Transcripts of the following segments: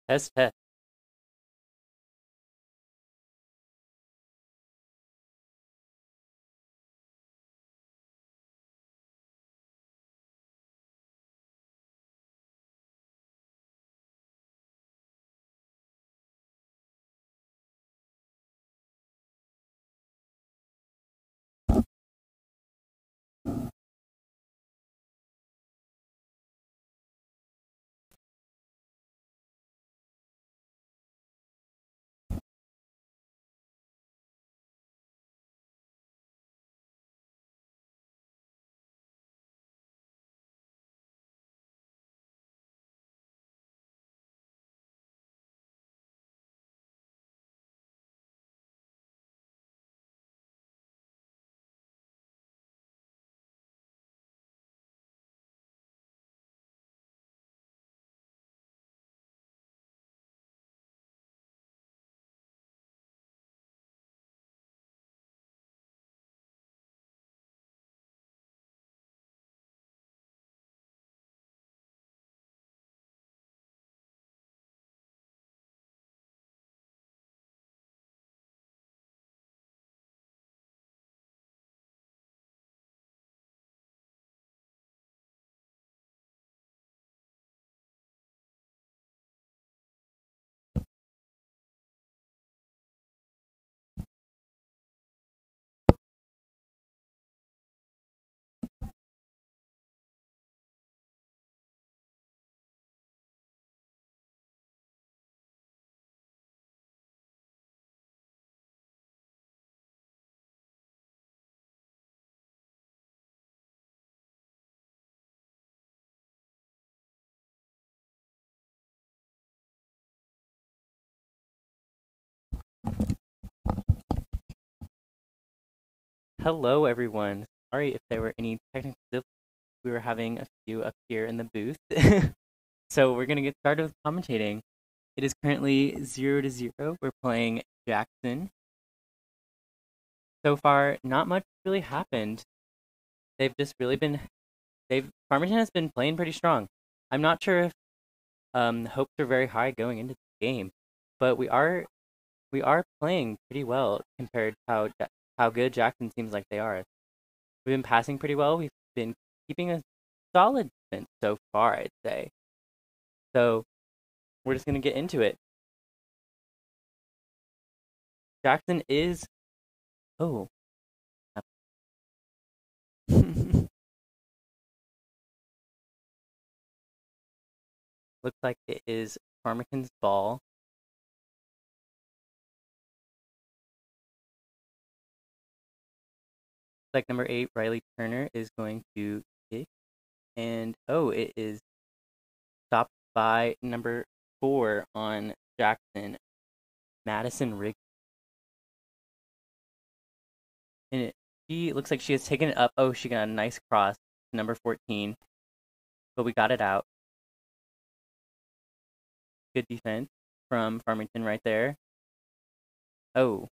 Test, test. Hello, everyone. Sorry if there were any technical difficulties. We were having a few up here in the booth. So we're gonna get started with commentating. It is currently 0-0. We're playing Jackson. So far, not much really happened. They've just really been Farmington has been playing pretty strong. I'm not sure if hopes are very high going into the game, but we are playing pretty well compared to how good Jackson seems like they are. We've been passing pretty well. We've been keeping a solid defense so far, I'd say. So we're just gonna get into it. Jackson is oh looks like it is Farmington's ball. Like number 8, Riley Turner is going to kick, and it is stopped by number 4 on Jackson, Madison Rigg. And she looks like she has taken it up. Oh, she got a nice cross, number 14, but we got it out. Good defense from Farmington right there. Oh,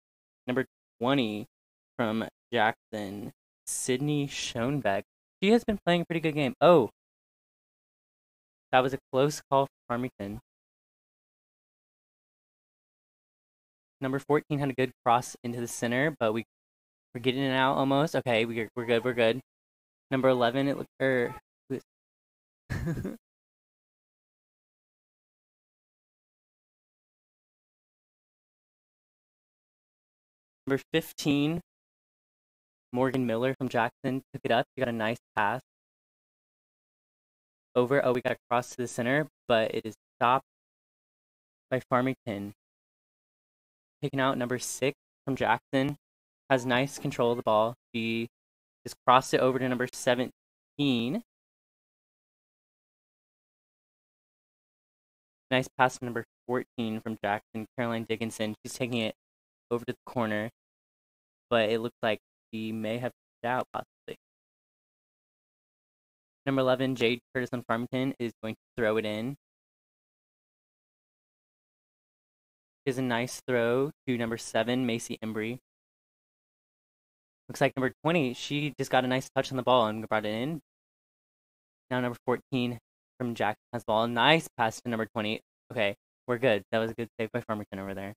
number 20 from Jackson, Sydney Schoenbeck. She has been playing a pretty good game. Oh, that was a close call for Farmington. Number 14 had a good cross into the center, but we're getting it out almost. Okay, we're good. We're good. Number 11, it looked number 15, Morgan Miller from Jackson took it up. She got a nice pass over. Oh, we got a cross to the center, but it is stopped by Farmington. Taking out number 6 from Jackson. Has nice control of the ball. She just crossed it over to number 17. Nice pass to number 14 from Jackson, Caroline Dickinson. She's taking it over to the corner, but it looks like she may have kicked out possibly. Number 11, Jade Curtis on Farmington, is going to throw it in. Is a nice throw to number 7, Macy Embry. Looks like number 20, she just got a nice touch on the ball and brought it in. Now number 14 from Jackson has the ball. Nice pass to number 20. Okay, we're good. That was a good save by Farmington over there.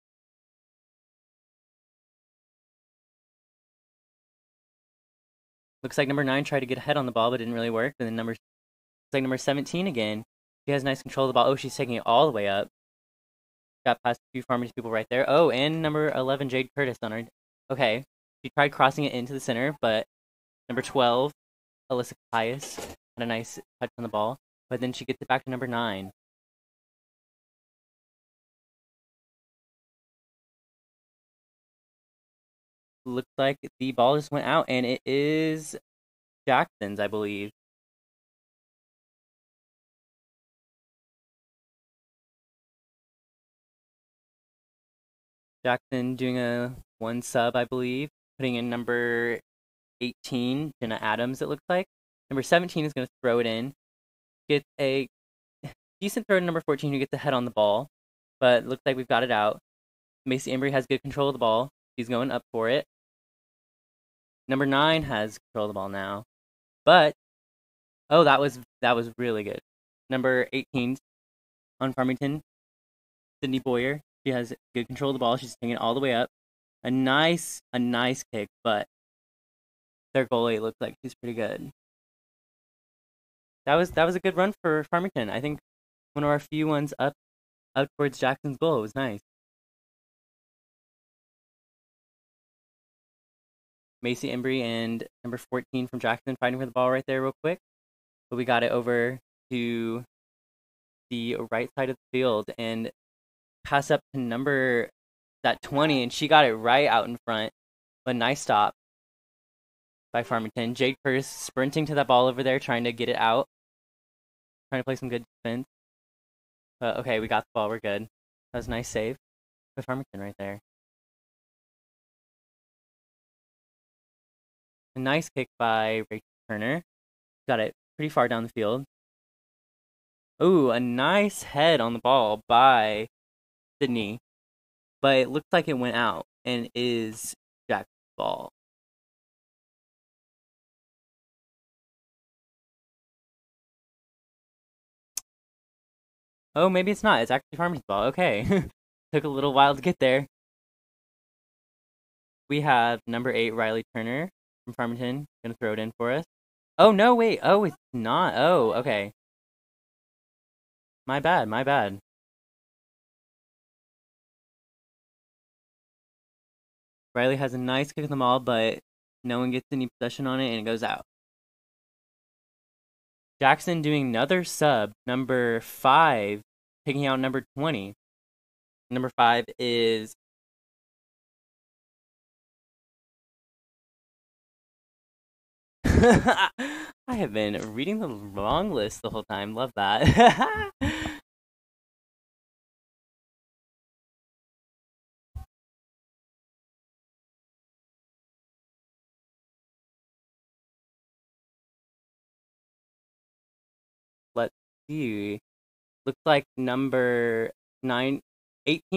Looks like number 9 tried to get ahead on the ball, but it didn't really work. And then looks like number 17 again. She has nice control of the ball. Oh, she's taking it all the way up. Got past a few Farmington people right there. Oh, and number 11, Jade Curtis on her. Okay. She tried crossing it into the center, but number 12, Alyssa Pius, had a nice touch on the ball. But then she gets it back to number 9. Looks like the ball just went out, and it is Jackson's, I believe. Jackson doing a 1 sub, I believe, putting in number 18, Jenna Adams, it looks like. Number 17 is going to throw it in. Gets a decent throw to number 14, who gets the head on the ball, but looks like we've got it out. Macy Embry has good control of the ball. She's going up for it. Number 9 has control of the ball now. But, oh, that was really good. Number 18 on Farmington, Sydney Boyer. She has good control of the ball. She's taking it all the way up. A nice kick, but their goalie looks like she's pretty good. That was a good run for Farmington. I think one of our few ones up towards Jackson's goal. It was nice. Macy Embry and number 14 from Jackson fighting for the ball right there real quick. But we got it over to the right side of the field and pass up to number that 20, and she got it right out in front. But nice stop by Farmington. Jade Curtis sprinting to that ball over there, trying to get it out. Trying to play some good defense. But okay, we got the ball. We're good. That was a nice save by Farmington right there. A nice kick by Rachel Turner. Got it pretty far down the field. Ooh, a nice head on the ball by Sydney. But it looks like it went out and is Jack's ball. Oh, maybe it's not. It's actually Farmington's ball. Okay. Took a little while to get there. We have number 8, Riley Turner from Farmington. Gonna throw it in for us. Oh, no, wait. Oh, it's not. Oh, okay. My bad. Riley has a nice kick in the ball, but no one gets any possession on it, and it goes out. Jackson doing another sub. Number 5, taking out number 20. Number 5 is I have been reading the wrong list the whole time. Love that. Let's see. Looks like number 18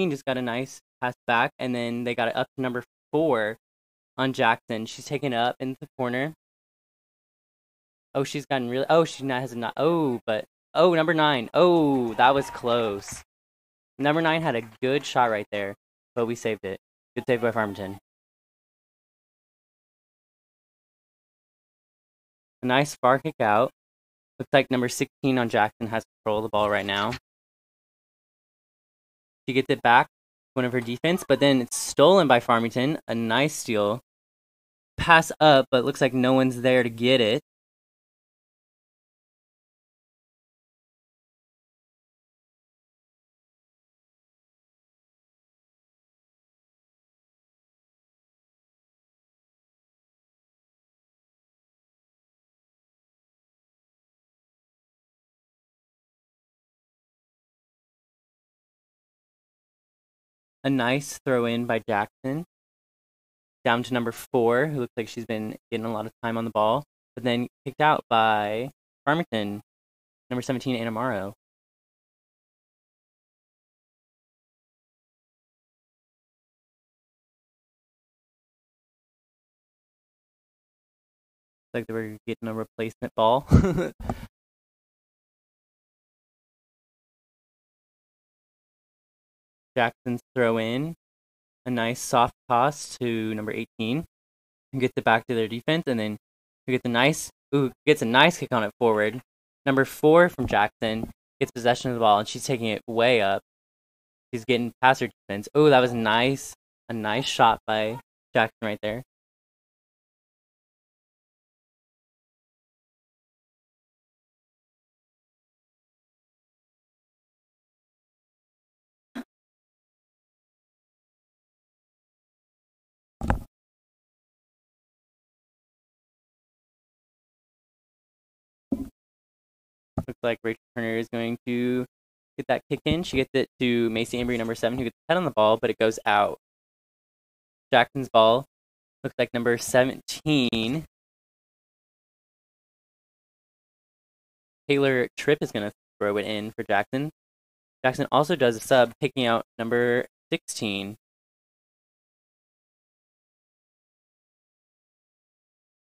just got a nice pass back, and then they got it up to number 4 on Jackson. She's taking it up into the corner. Oh, she's gotten really. Oh, she has not. Oh, but number 9. Oh, that was close. Number 9 had a good shot right there, but we saved it. Good save by Farmington. A nice far kick out. Looks like number 16 on Jackson has control of the ball right now. She gets it back, one of her defense, but then it's stolen by Farmington. A nice steal. Pass up, but looks like no one's there to get it. A nice throw in by Jackson. Down to number 4, who looks like she's been getting a lot of time on the ball, but then kicked out by Farmington. Number 17, Anna Morrow. Like they were getting a replacement ball. Jackson's throw in. A nice soft toss to number 18. Who gets it back to their defense, and then who gets a nice kick on it forward. Number 4 from Jackson gets possession of the ball, and she's taking it way up. She's getting past her defense. Oh, that was nice. A nice shot by Jackson right there. Looks like Rachel Turner is going to get that kick in. She gets it to Macy Embry, number 7, who gets the head on the ball, but it goes out. Jackson's ball. Looks like number 17. Taylor Tripp is going to throw it in for Jackson. Jackson also does a sub, taking out number 16.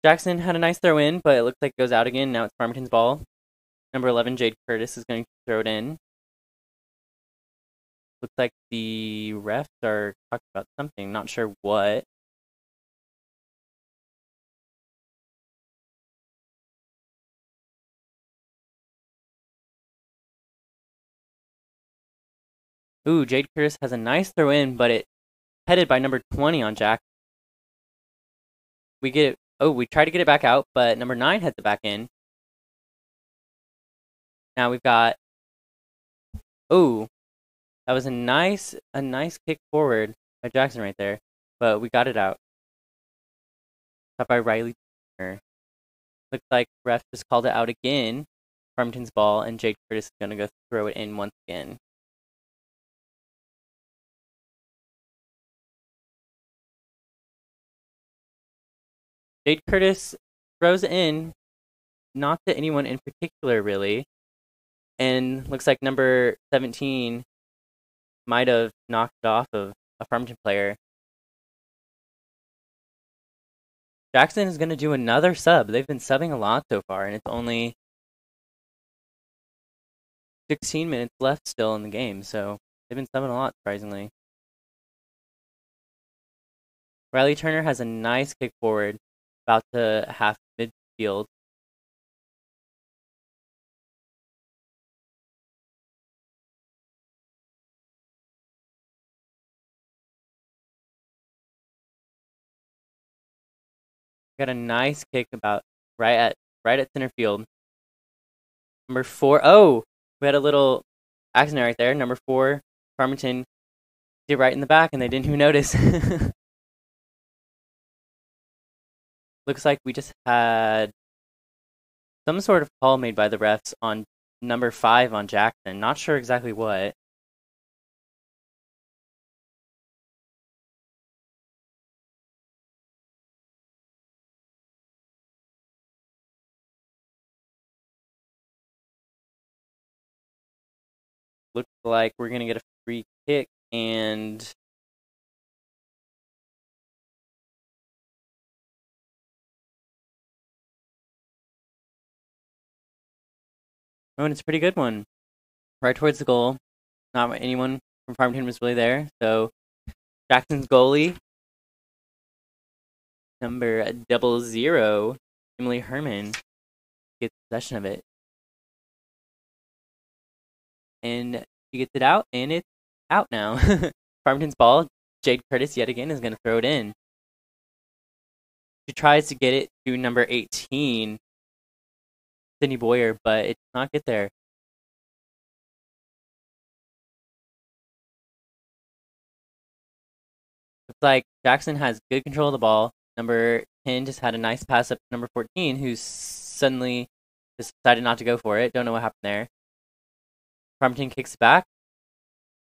Jackson had a nice throw in, but it looks like it goes out again. Now it's Farmington's ball. Number 11, Jade Curtis, is going to throw it in. Looks like the refs are talking about something. Not sure what. Ooh, Jade Curtis has a nice throw in, but it headed by number 20 on Jack. We get it. Oh, we try to get it back out, but number 9 heads it back in. Now we've got. Oh, that was a nice kick forward by Jackson right there, but we got it out. Shot by Riley Turner. Looks like ref just called it out again. Farmington's ball, and Jade Curtis is gonna go throw it in once again. Jade Curtis throws it in, not to anyone in particular, really. And looks like number 17 might have knocked it off of a Farmington player. Jackson is going to do another sub. They've been subbing a lot so far, and it's only 16 minutes left still in the game, so they've been subbing a lot, surprisingly. Riley Turner has a nice kick forward, about to half midfield. Got a nice kick about right at center field. Number 4. Oh, we had a little accident right there. Number 4, Farmington did right in the back, and they didn't even notice. Looks like we just had some sort of call made by the refs on number 5 on Jackson. Not sure exactly what. Looks like we're going to get a free kick, and oh, and it's a pretty good one. Right towards the goal. Not anyone from Farmington was really there. So Jackson's goalie, number 00, Emily Herman, gets possession of it. And she gets it out, and it's out now. Farmington's ball. Jade Curtis yet again is going to throw it in. She tries to get it to number 18, Sydney Boyer, but it does not get there. Looks like Jackson has good control of the ball. Number 10 just had a nice pass up to number 14, who suddenly just decided not to go for it. Don't know what happened there. Farmington kicks back,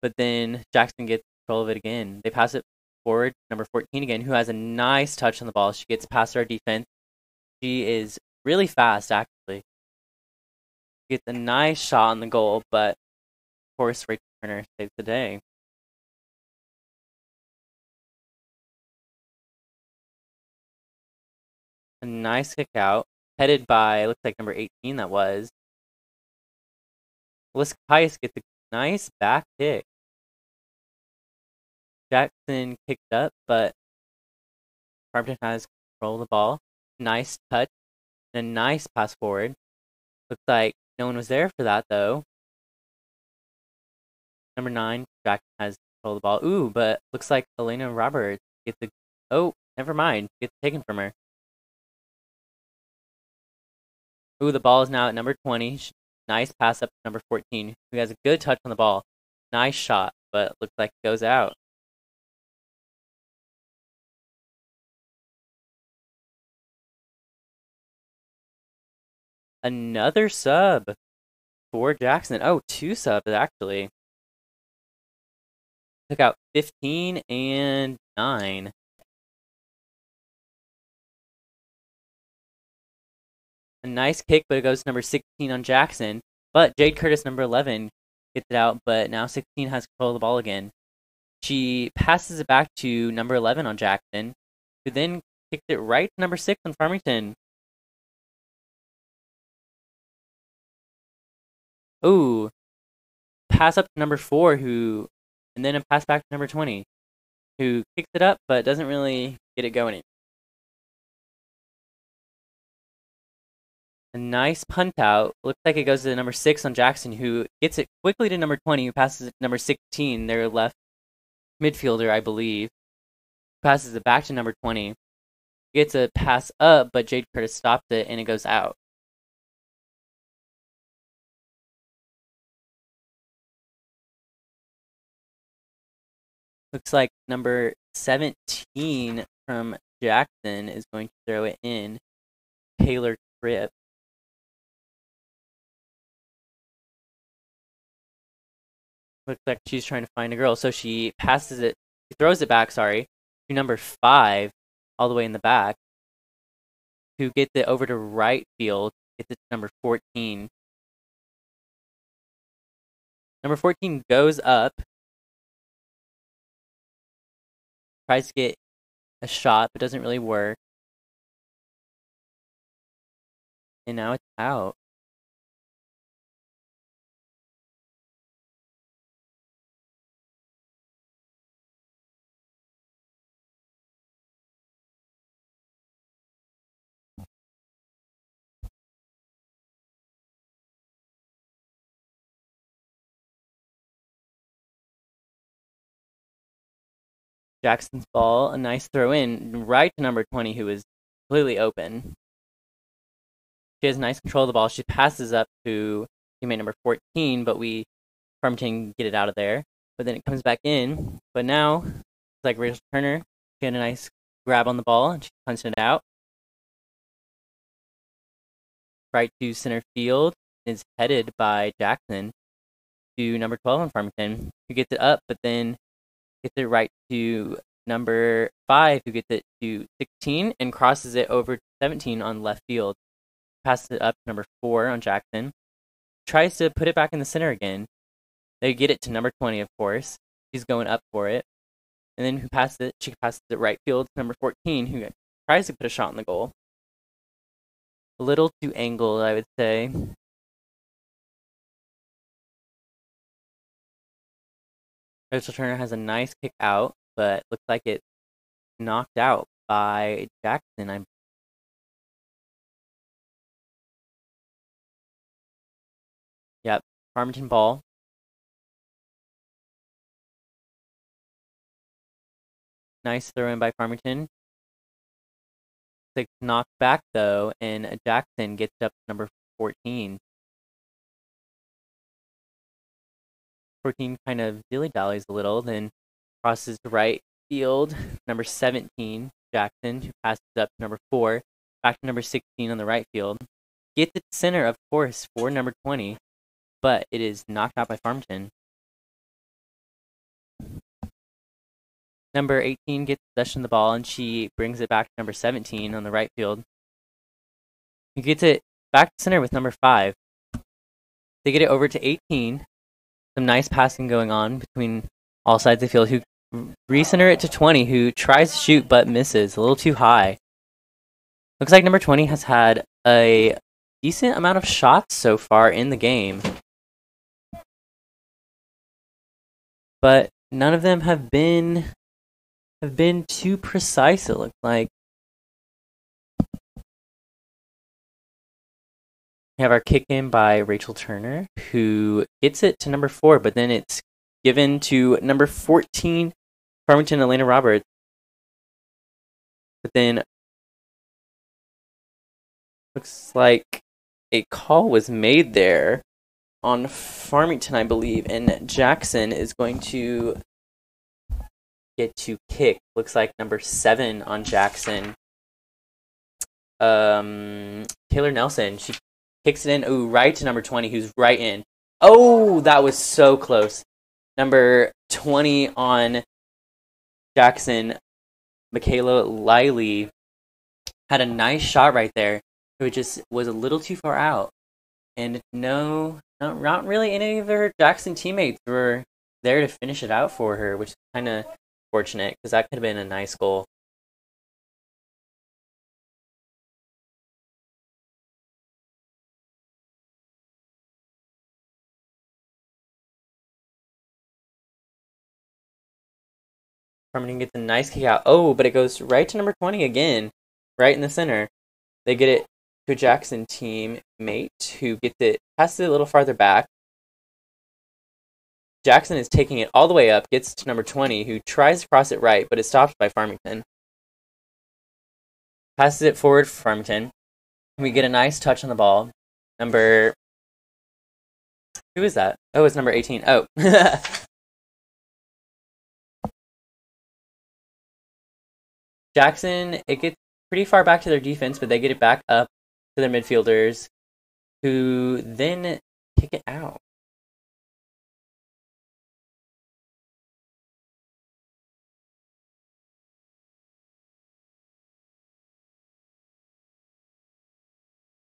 but then Jackson gets control of it again. They pass it forward, number 14 again, who has a nice touch on the ball. She gets past our defense. She is really fast, actually. Gets a nice shot on the goal, but of course, Rachel Turner saves the day. A nice kick out, headed by, looks like number 18 that was. Alyssa Pius gets a nice back kick. Jackson kicked up, but Farmington has control of the ball. Nice touch and a nice pass forward. Looks like no one was there for that, though. Number 9, Jackson has control of the ball. Ooh, but looks like Elena Roberts gets the... Oh, never mind. Gets taken from her. Ooh, the ball is now at number 20. Nice pass up to number 14, who has a good touch on the ball. Nice shot, but looks like it goes out. Another sub for Jackson. Oh, 2 subs, actually. Took out 15 and 9. A nice kick, but it goes to number 16 on Jackson. But Jade Curtis, number 11, gets it out, but now 16 has control of the ball again. She passes it back to number 11 on Jackson, who then kicked it right to number 6 on Farmington. Ooh, pass up to number 4, and then a pass back to number 20, who kicks it up, but doesn't really get it going. A nice punt out. Looks like it goes to number 6 on Jackson, who gets it quickly to number 20, who passes it to number 16, their left midfielder, I believe. Passes it back to number 20. Gets a pass up, but Jade Curtis stopped it, and it goes out. Looks like number 17 from Jackson is going to throw it in. Taylor Tripp. Looks like she's trying to find a girl, so she throws it back, to number 5, all the way in the back, who gets it over to right field, gets it to number 14. Number 14 goes up, tries to get a shot, but doesn't really work. And now it's out. Jackson's ball, a nice throw in, right to number 20, who is completely open. She has nice control of the ball. She passes up to teammate number 14, but Farmington get it out of there. But then it comes back in. But now, it's like Rachel Turner getting a nice grab on the ball, and she punches it out. Right to center field is headed by Jackson to number 12 on Farmington, who gets it up, but then gets it right to number 5, who gets it to 16 and crosses it over to 17 on left field. Passes it up to number 4 on Jackson. Tries to put it back in the center again. They get it to number 20, of course. She's going up for it. And then she passes it right field to number 14, who tries to put a shot in the goal. A little too angled, I would say. Rachel Turner has a nice kick out, but looks like it's knocked out by Jackson. Yep, Farmington ball. Nice throw in by Farmington. It's knocked back, though, and Jackson gets up to number 14. 14 kind of dilly-dallies a little, then crosses to right field. Number 17, Jackson, who passes up to number 4, back to number 16 on the right field. Gets it to center, of course, for number 20, but it is knocked out by Farmington. Number 18 gets possession of the ball, and she brings it back to number 17 on the right field. He gets it back to center with number 5. They get it over to 18. Some nice passing going on between all sides of the field, who recenter it to 20, who tries to shoot but misses. A little too high. Looks like number 20 has had a decent amount of shots so far in the game. But none of them have been too precise, it looks like. We have our kick in by Rachel Turner, who gets it to number 4, but then it's given to number 14, Farmington, Elena Roberts. But then looks like a call was made there on Farmington, I believe, and Jackson is going to get to kick. Looks like number 7 on Jackson. Taylor Nelson. She kicks it in. Ooh, right to number 20, who's right in. Oh, that was so close. Number 20 on Jackson, Michaela Liley, had a nice shot right there. It just was a little too far out. And no, not really any of her Jackson teammates were there to finish it out for her, which is kind of fortunate because that could have been a nice goal. Farmington gets a nice kick out. Oh, but it goes right to number 20 again, right in the center. They get it to a Jackson teammate who gets it, passes it a little farther back. Jackson is taking it all the way up, gets to number 20, who tries to cross it right, but is stopped by Farmington. Passes it forward for Farmington. We get a nice touch on the ball. Who is that? Oh, it's number 18. Oh. Jackson, it gets pretty far back to their defense, but they get it back up to their midfielders, who then kick it out.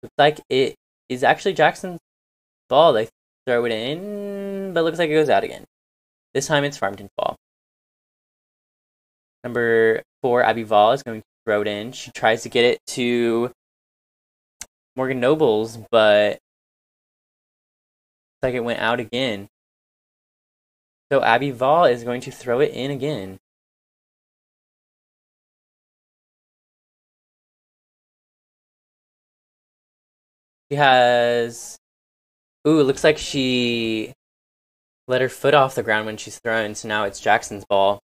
Looks like it is actually Jackson's ball. They throw it in, but it looks like it goes out again. This time it's Farmington's ball. Number 4, Abby Vall, is going to throw it in. She tries to get it to Morgan Nobles, but looks like it went out again. So Abby Vall is going to throw it in again. She has... Ooh, it looks like she let her foot off the ground when she's thrown, so now it's Jackson's ball.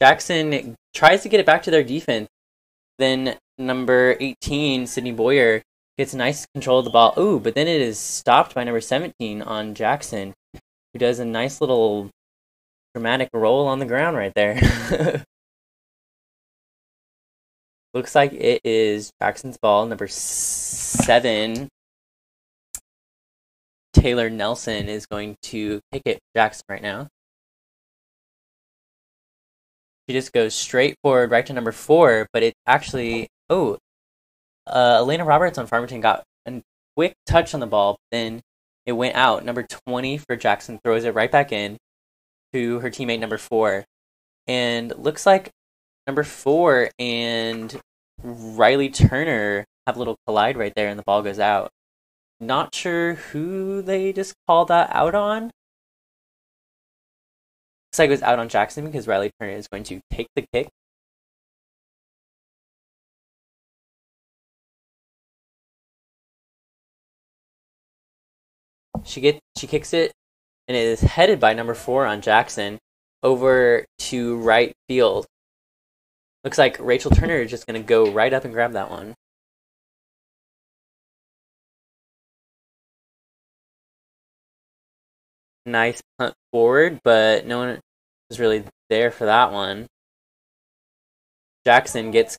Jackson tries to get it back to their defense. Then number 18, Sydney Boyer, gets nice control of the ball. Ooh, but then it is stopped by number 17 on Jackson, who does a nice little dramatic roll on the ground right there. Looks like it is Jackson's ball. Number 7, Taylor Nelson, is going to kick it for Jackson right now. She just goes straight forward right to number 4, but it's actually... Oh, Elena Roberts on Farmington got a quick touch on the ball, then it went out. Number 20 for Jackson throws it right back in to her teammate number 4. And looks like number 4 and Riley Turner have a little collide right there, and the ball goes out. Not sure who they just called that out on. Looks like it was out on Jackson because Riley Turner is going to take the kick. She kicks it, and it is headed by number 4 on Jackson over to right field. Looks like Rachel Turner is just going to go right up and grab that one. Nice punt forward, but no one was really there for that one. Jackson gets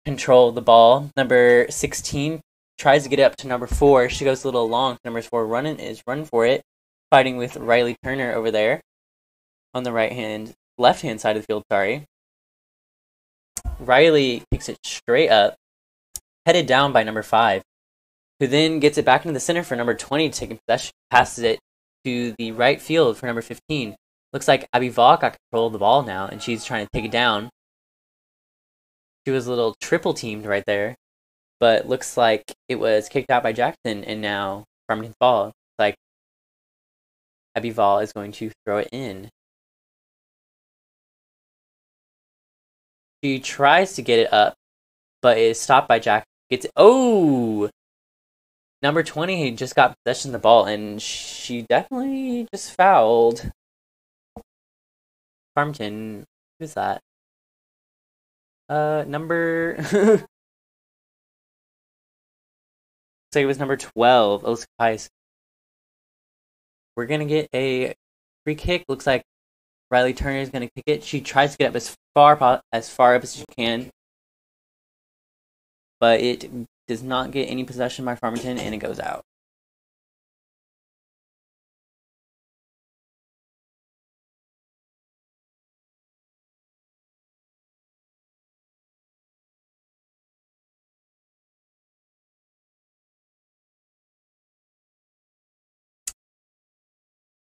control of the ball. Number 16 tries to get it up to number 4. She goes a little long. Number 4 running for it, fighting with Riley Turner over there on the left-hand side of the field, sorry. Riley kicks it straight up, headed down by number 5, who then gets it back into the center for number 20 to take possession, passes it to the right field for number 15. Looks like Abby Vaughn got control of the ball now, and she's trying to take it down. She was a little triple teamed right there. but looks like it was kicked out by Jackson, and now Farmington's ball. It's like Abby Vol is going to throw it in. She tries to get it up, but is stopped by Jackson. Oh! Number 20 just got possession of the ball, and she definitely just fouled. Farmington, who's that? Number... So it was number 12, Alyssa Pice. We're gonna get a free kick. Looks like Riley Turner is gonna kick it. She tries to get up as far up as she can, but it does not get any possession by Farmington, and it goes out.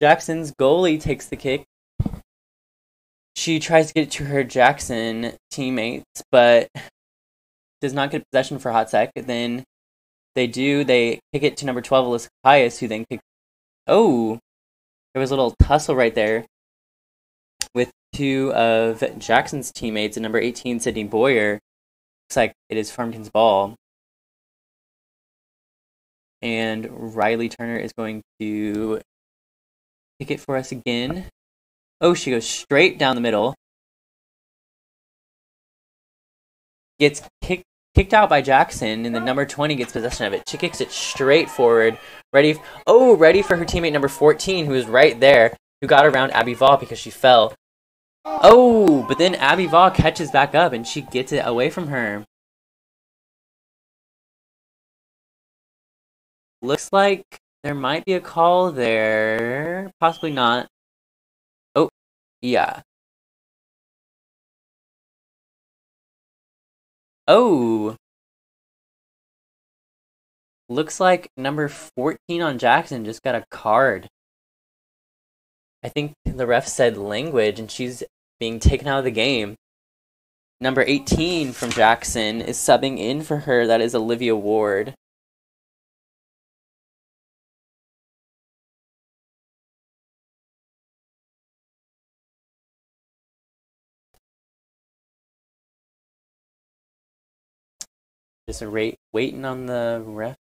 Jackson's goalie takes the kick. She tries to get it to her Jackson teammates, but does not get possession for a hot sec. Then they kick it to number 12, Alyssa Pius, who then kicks. Oh, there was a little tussle right there with two of Jackson's teammates and number 18, Sydney Boyer. Looks like it is Farmington's ball. And Riley Turner is going to kick it for us again. Oh, she goes straight down the middle. Gets kicked out by Jackson, and then number 20 gets possession of it. She kicks it straight forward. Ready for her teammate number 14, who is right there, who got around Abby Vol because she fell. Oh, but then Abby Vol catches back up, and she gets it away from her. Looks like there might be a call there. Possibly not. Oh, yeah. Oh. Looks like number 14 on Jackson just got a card. I think the ref said language, and she's being taken out of the game. Number 18 from Jackson is subbing in for her. That is Olivia Ward. Just waiting on the ref to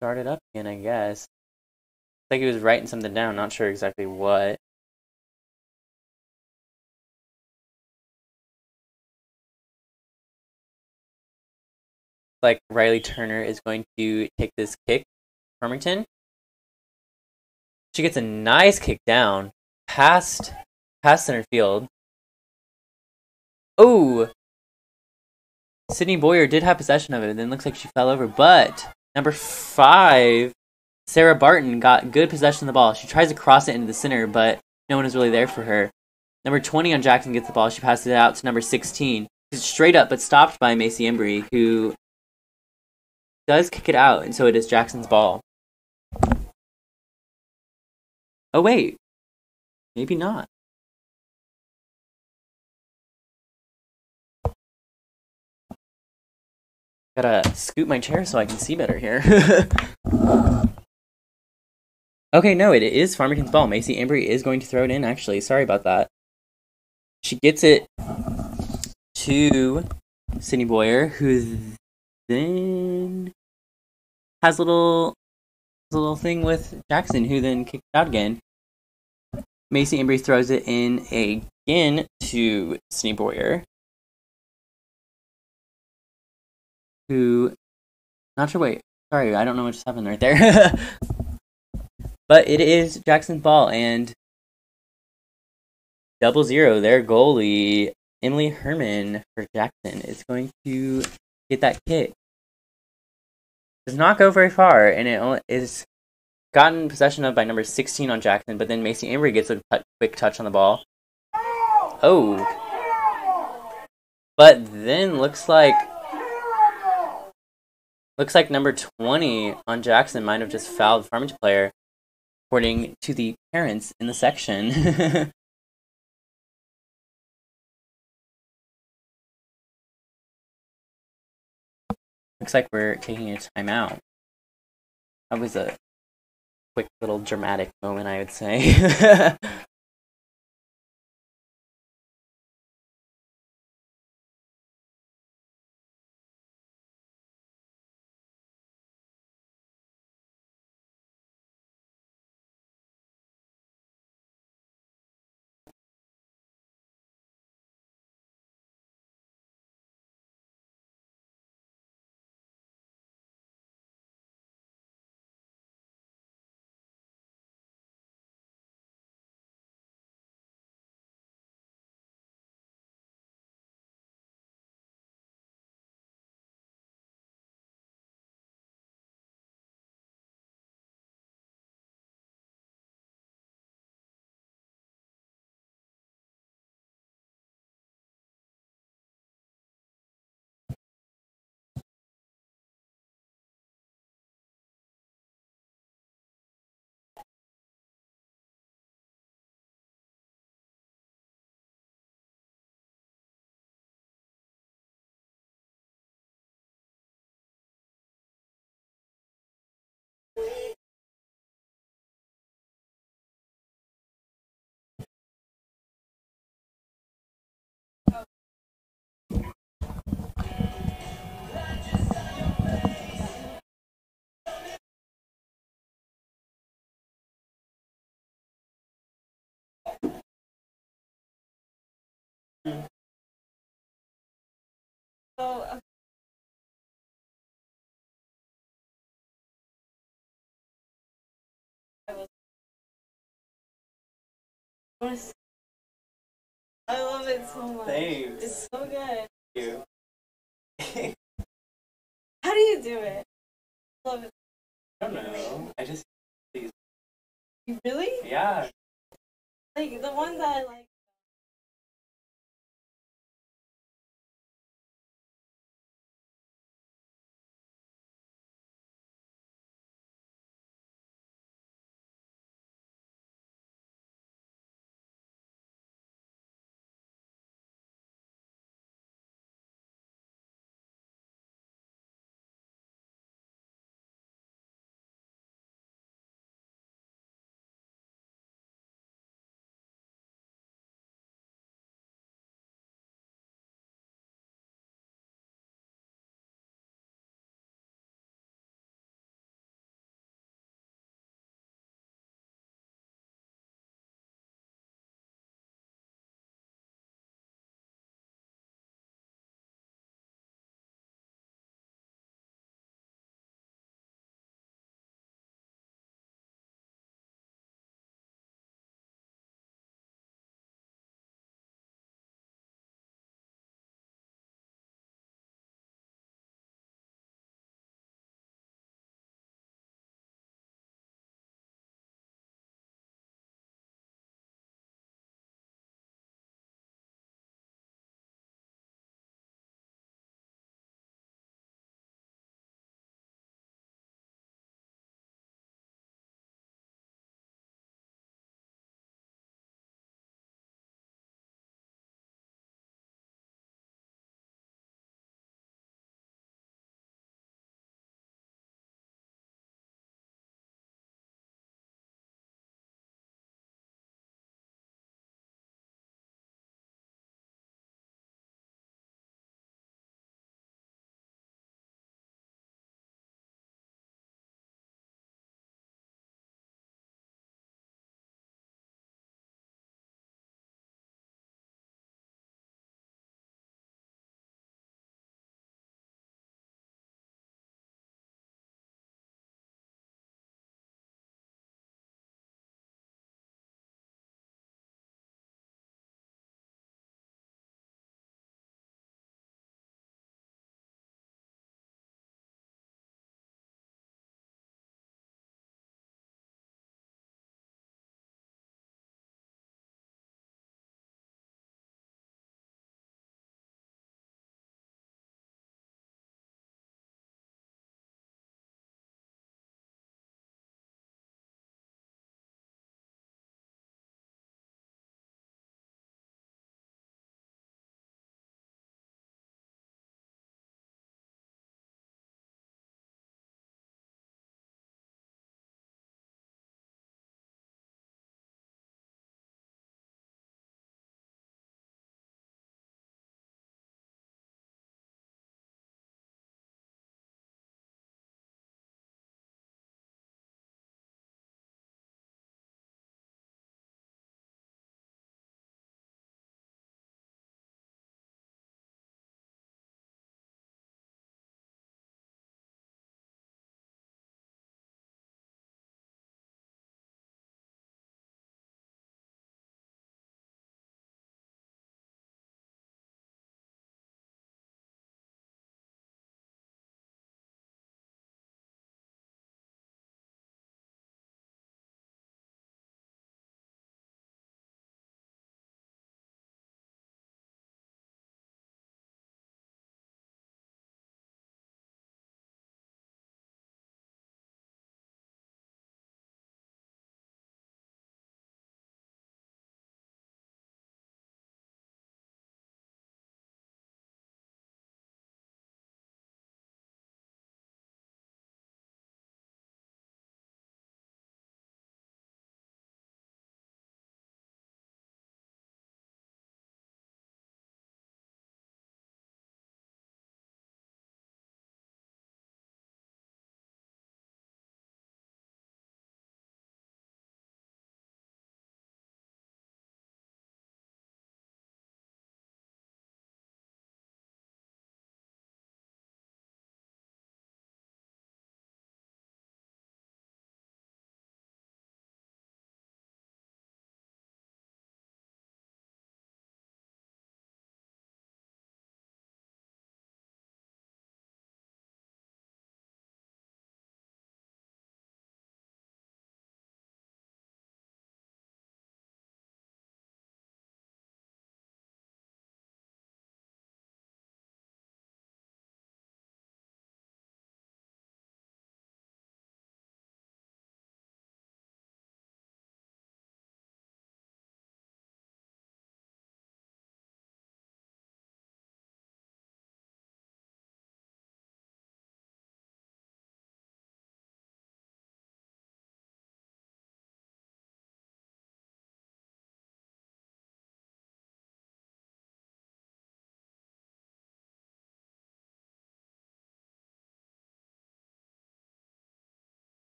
start it up again, I guess. Looks like he was writing something down, not sure exactly what. Like Riley Turner is going to take this kick. Farmington. She gets a nice kick down past center field. Oh! Sydney Boyer did have possession of it, then looks like she fell over, but number 5, Sarah Barton, got good possession of the ball. She tries to cross it into the center, but no one is really there for her. Number 20 on Jackson gets the ball. She passes it out to number 16. It's straight up, but stopped by Macy Embry, who does kick it out, and so it is Jackson's ball. Oh, wait. Maybe not. Gotta scoot my chair so I can see better here. Okay, no, it is Farmington's ball. Macy Embry is going to throw it in, actually. Sorry about that. She gets it to Sydney Boyer, who then has a little thing with Jackson, who then kicks out again. Macy Embry throws it in again to Sydney Boyer, who, not sure, wait, sorry, I don't know what just happened right there. But it is Jackson's ball, and 0-0, their goalie, Emily Herman for Jackson, is going to get that kick. Does not go very far, and it is gotten possession of by number 16 on Jackson, but then Macy Embry gets a quick touch on the ball. Oh. But then looks like number 20 on Jackson might have just fouled the Farmington player, according to the parents in the section. Looks like we're taking a timeout. That was a quick little dramatic moment, I would say. So, I love it so much. Thanks. It's so good. Thank you. How do you do it? I love it. I don't know. I just You really? yeah. Like the ones that I like.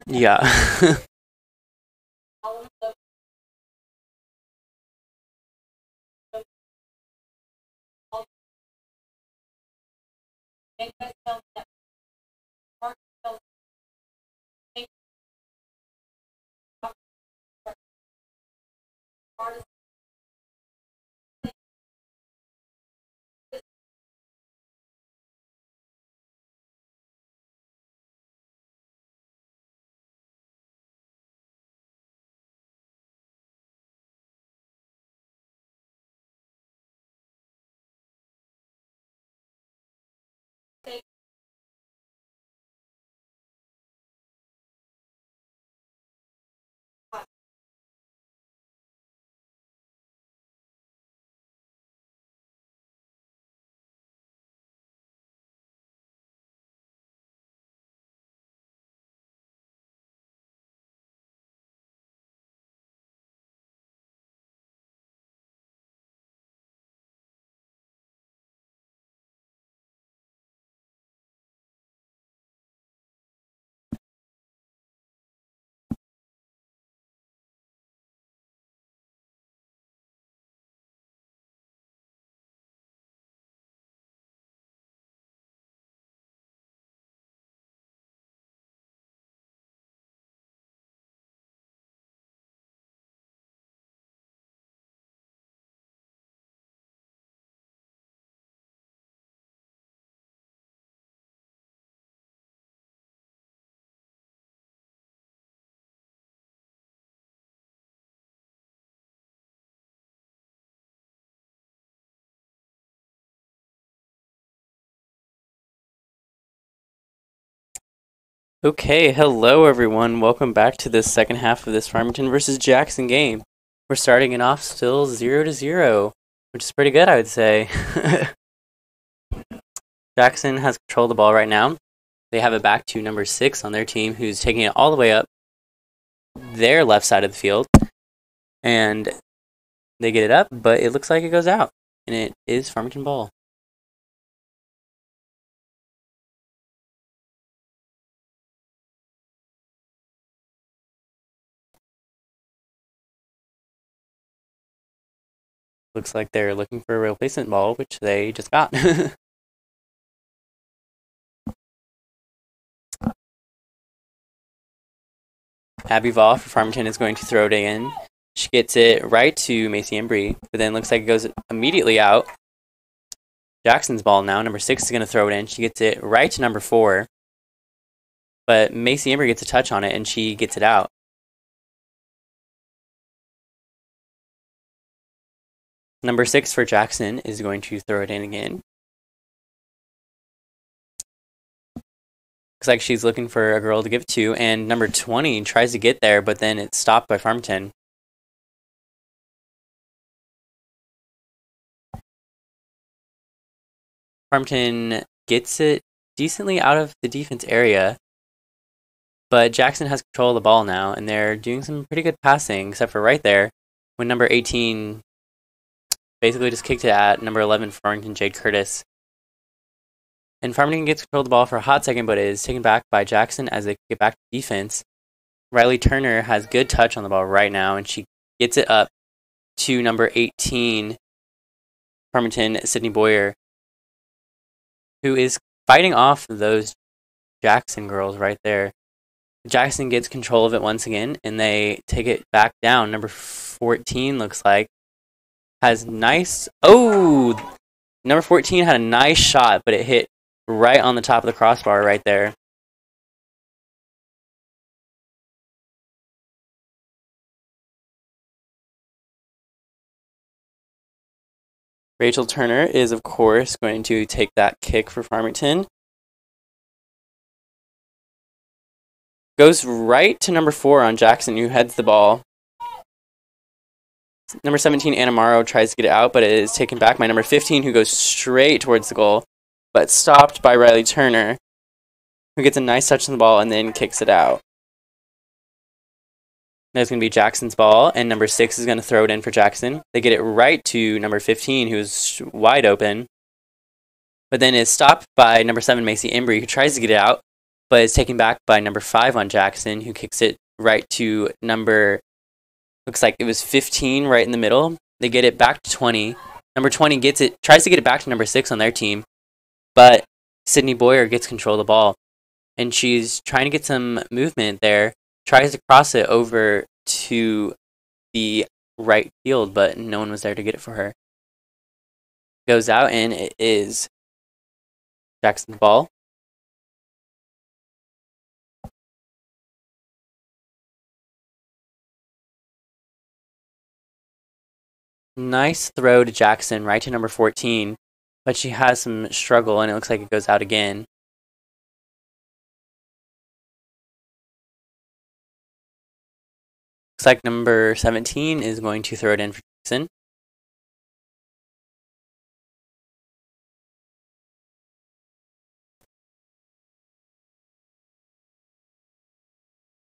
Yeah. Okay, hello everyone. Welcome back to the second half of this Farmington versus Jackson game. We're starting it off still 0-0, which is pretty good, I would say. Jackson has control of the ball right now. They have it back to number 6 on their team, who's taking it all the way up their left side of the field. And they get it up, but it looks like it goes out. And it is Farmington ball. Looks like they're looking for a replacement ball, which they just got. Abby Vaughn for Farmington is going to throw it in. She gets it right to Macy Embry, but then looks like it goes immediately out. Jackson's ball now. Number 6 is going to throw it in. She gets it right to number 4. But Macy Embry gets a touch on it, and she gets it out. Number 6 for Jackson is going to throw it in again. Looks like she's looking for a girl to give it to, and number 20 tries to get there, but then it's stopped by Farmington. Farmington gets it decently out of the defense area, but Jackson has control of the ball now, and they're doing some pretty good passing, except for right there, when number 18 basically just kicked it at number 11 Farmington, Jade Curtis. And Farmington gets control of the ball for a hot second, but it is taken back by Jackson as they get back to defense. Riley Turner has good touch on the ball right now, and she gets it up to number 18, Farmington, Sydney Boyer, who is fighting off those Jackson girls right there. Jackson gets control of it once again, and they take it back down. Number 14 looks like has nice... Oh! Number 14 had a nice shot, but it hit right on the top of the crossbar right there. Rachel Turner is, of course, going to take that kick for Farmington. Goes right to number 4 on Jackson, who heads the ball. Number 17, Anna Morrow, tries to get it out, but it is taken back by number 15, who goes straight towards the goal, but stopped by Riley Turner, who gets a nice touch on the ball and then kicks it out. That's going to be Jackson's ball, and number 6 is going to throw it in for Jackson. They get it right to number 15, who's wide open, but then is stopped by number 7, Macy Embry, who tries to get it out, but it's taken back by number 5 on Jackson, who kicks it right to looks like it was 15 right in the middle. They get it back to 20. Number 20 tries to get it back to number 6 on their team, but Sydney Boyer gets control of the ball, and she's trying to get some movement there, tries to cross it over to the right field, but no one was there to get it for her. Goes out, and it is Jackson's ball. Nice throw to Jackson, right to number 14, but she has some struggle, and it looks like it goes out again. Looks like number 17 is going to throw it in for Jackson.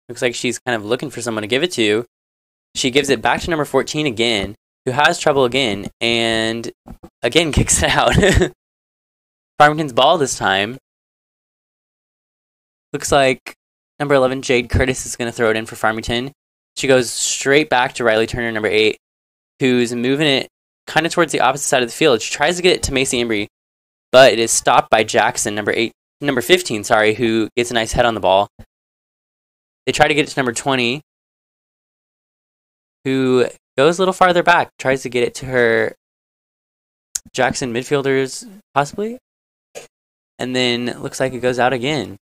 Looks like she's kind of looking for someone to give it to. She gives it back to number 14 again, who has trouble again, and again kicks it out. Farmington's ball this time. Looks like number 11, Jade Curtis, is going to throw it in for Farmington. She goes straight back to Riley Turner, number 8, who's moving it kind of towards the opposite side of the field. She tries to get it to Macy Embry, but it is stopped by Jackson, number 15, who gets a nice head on the ball. They try to get it to number 20, who goes a little farther back, tries to get it to her Jackson midfielders, possibly. And then it looks like it goes out again.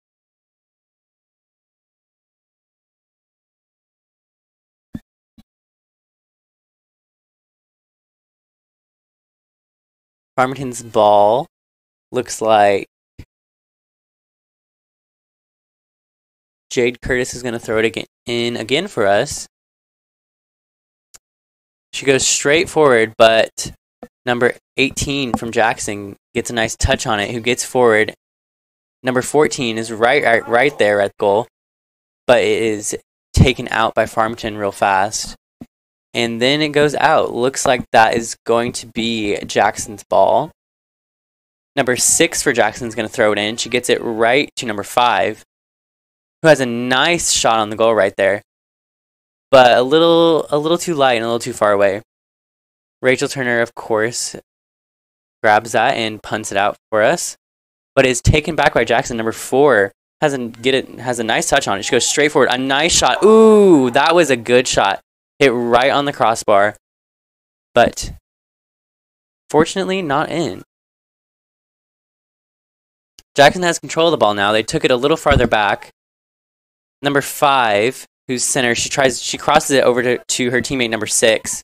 Farmington's ball looks like Jade Curtis is going to throw it in again for us. She goes straight forward, but number 18 from Jackson gets a nice touch on it, who gets forward. Number 14 is right there at goal, but it is taken out by Farmington real fast. And then it goes out. Looks like that is going to be Jackson's ball. Number 6 for Jackson is going to throw it in. She gets it right to number 5, who has a nice shot on the goal right there, but a little too light and a little too far away. Rachel Turner, of course, grabs that and punts it out for us, but is taken back by Jackson. Number 4 has a nice touch on it. She goes straight forward. A nice shot. Ooh, that was a good shot. Hit right on the crossbar, but fortunately not in. Jackson has control of the ball now. They took it a little farther back. Number 5, who's center, she crosses it over to her teammate number 6,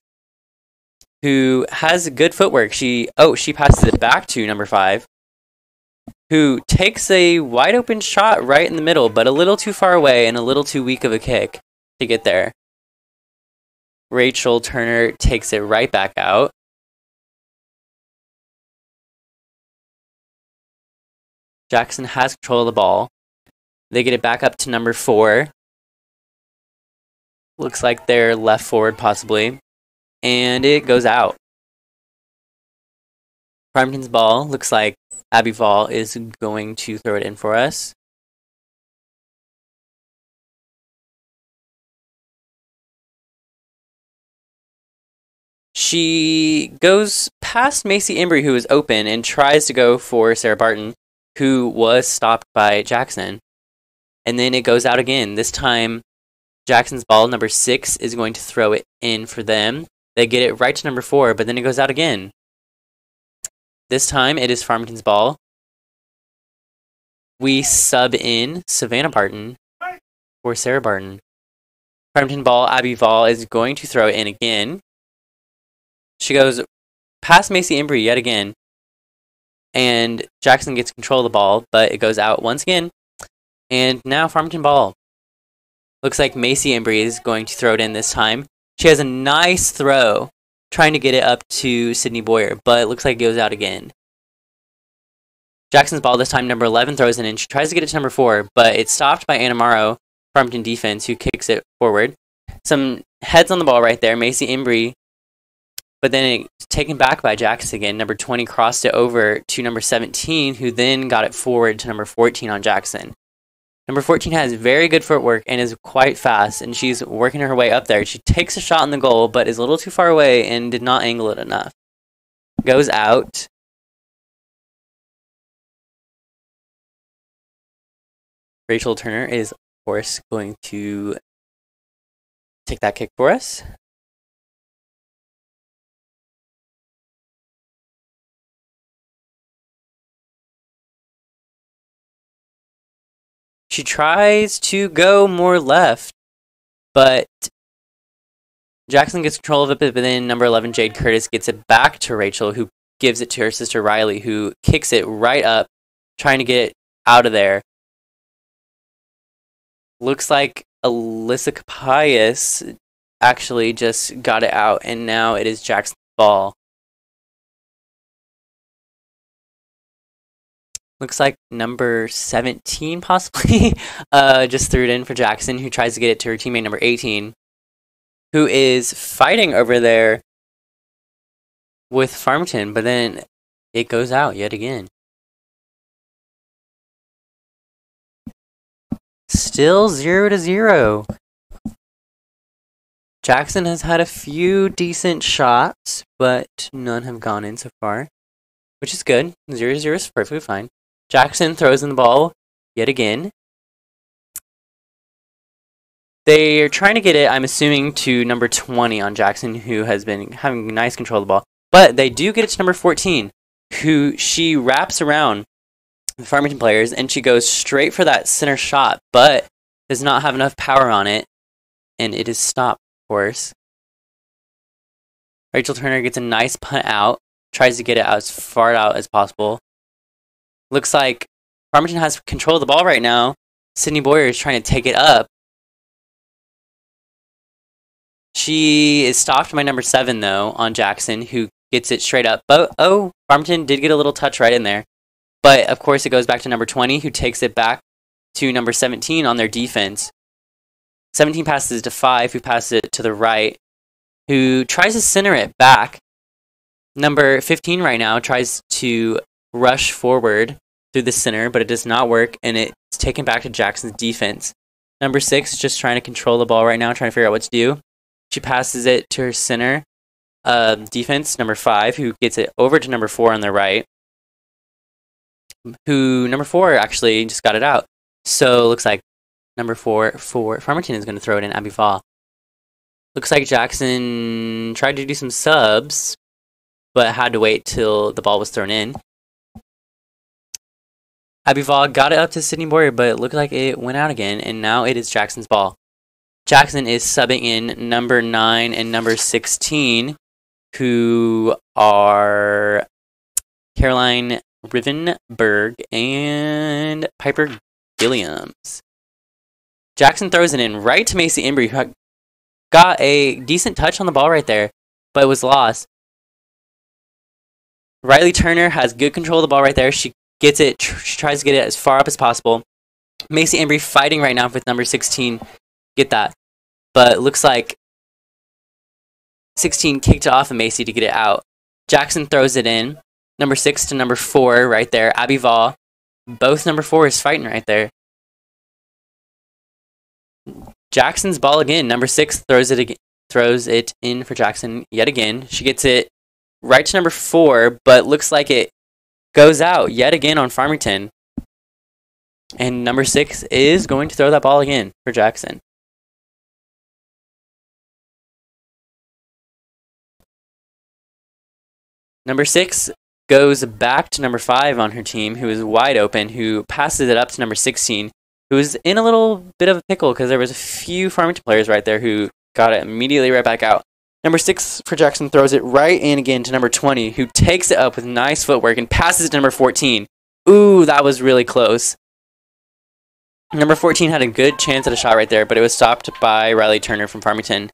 who has good footwork. She passes it back to number 5, who takes a wide open shot right in the middle, but a little too far away and a little too weak of a kick to get there. Rachel Turner takes it right back out. Jackson has control of the ball. They get it back up to number 4. Looks like they're left forward, possibly. And it goes out. Farmington's ball. Looks like Abby Vall is going to throw it in for us. She goes past Macy Embry, who is open, and tries to go for Sarah Barton, who was stopped by Jackson. And then it goes out again. This time, Jackson's ball, number 6, is going to throw it in for them. They get it right to number 4, but then it goes out again. This time, it is Farmington's ball. We sub in Savannah Barton for Sarah Barton. Farmington ball, Abby Vall is going to throw it in again. She goes past Macy Embry yet again. And Jackson gets control of the ball, but it goes out once again. And now Farmington ball. Looks like Macy Embry is going to throw it in this time. She has a nice throw, trying to get it up to Sydney Boyer, but it looks like it goes out again. Jackson's ball this time, number 11 throws it in. She tries to get it to number 4, but it's stopped by Anna Morrow, Farmington defense, who kicks it forward. Some heads on the ball right there. Macy Embry, but then it's taken back by Jackson again. Number 20 crossed it over to number 17, who then got it forward to number 14 on Jackson. Number 14 has very good footwork and is quite fast, and she's working her way up there. She takes a shot on the goal, but is a little too far away and did not angle it enough. Goes out. Rachel Turner is, of course, going to take that kick for us. She tries to go more left, but Jackson gets control of it, but then number 11, Jade Curtis, gets it back to Rachel, who gives it to her sister Riley, who kicks it right up, trying to get it out of there. Looks like Alyssa Capias actually just got it out, and now it is Jackson's ball. Looks like number 17 possibly just threw it in for Jackson, who tries to get it to her teammate number 18, who is fighting over there with Farmington, but then it goes out yet again. Still 0-0. Jackson has had a few decent shots, but none have gone in so far, which is good. 0-0 is perfectly fine. Jackson throws in the ball yet again. They are trying to get it, I'm assuming, to number 20 on Jackson, who has been having nice control of the ball. But they do get it to number 14, who she wraps around the Farmington players, and she goes straight for that center shot, but does not have enough power on it, and it is stopped, of course. Rachel Turner gets a nice punt out, tries to get it as far out as possible. Looks like Farmington has control of the ball right now. Sydney Boyer is trying to take it up. She is stopped by number 7, though, on Jackson, who gets it straight up. But, Farmington did get a little touch right in there. But, of course, it goes back to number 20, who takes it back to number 17 on their defense. 17 passes to 5, who passes it to the right, who tries to center it back. Number 15 right now tries to rush forward through the center, but it does not work, and it's taken back to Jackson's defense. Number 6 is just trying to control the ball right now, trying to figure out what to do. She passes it to her center defense, number 5, who gets it over to number 4 on the right, who number 4 actually just got it out. So it looks like number 4 for Farmington is going to throw it in, Abby Fall. Looks like Jackson tried to do some subs, but had to wait till the ball was thrown in. Abby Fall got it up to Sydney Boyer, but it looked like it went out again, and now it is Jackson's ball. Jackson is subbing in number 9 and number 16, who are Caroline Rivenberg and Piper Gilliams. Jackson throws it in right to Macy Embry, who got a decent touch on the ball right there, but it was lost. Riley Turner has good control of the ball right there. She gets it, she tries to get it as far up as possible. Macy Embry fighting right now with number 16. Get that. But looks like 16 kicked it off of Macy to get it out. Jackson throws it in. Number 6 to number 4 right there. Abby Vall. Both number 4s fighting right there. Jackson's ball again. Number 6 throws it in for Jackson yet again. She gets it right to number 4, but looks like it goes out yet again on Farmington. And number 6 is going to throw that ball again for Jackson. Number 6 goes back to number 5 on her team, who is wide open, who passes it up to number 16, who is in a little bit of a pickle because there was a few Farmington players right there who got it immediately right back out. Number 6 for Jackson throws it right in again to number 20, who takes it up with nice footwork and passes it to number 14. Ooh, that was really close. Number 14 had a good chance at a shot right there, but it was stopped by Riley Turner from Farmington.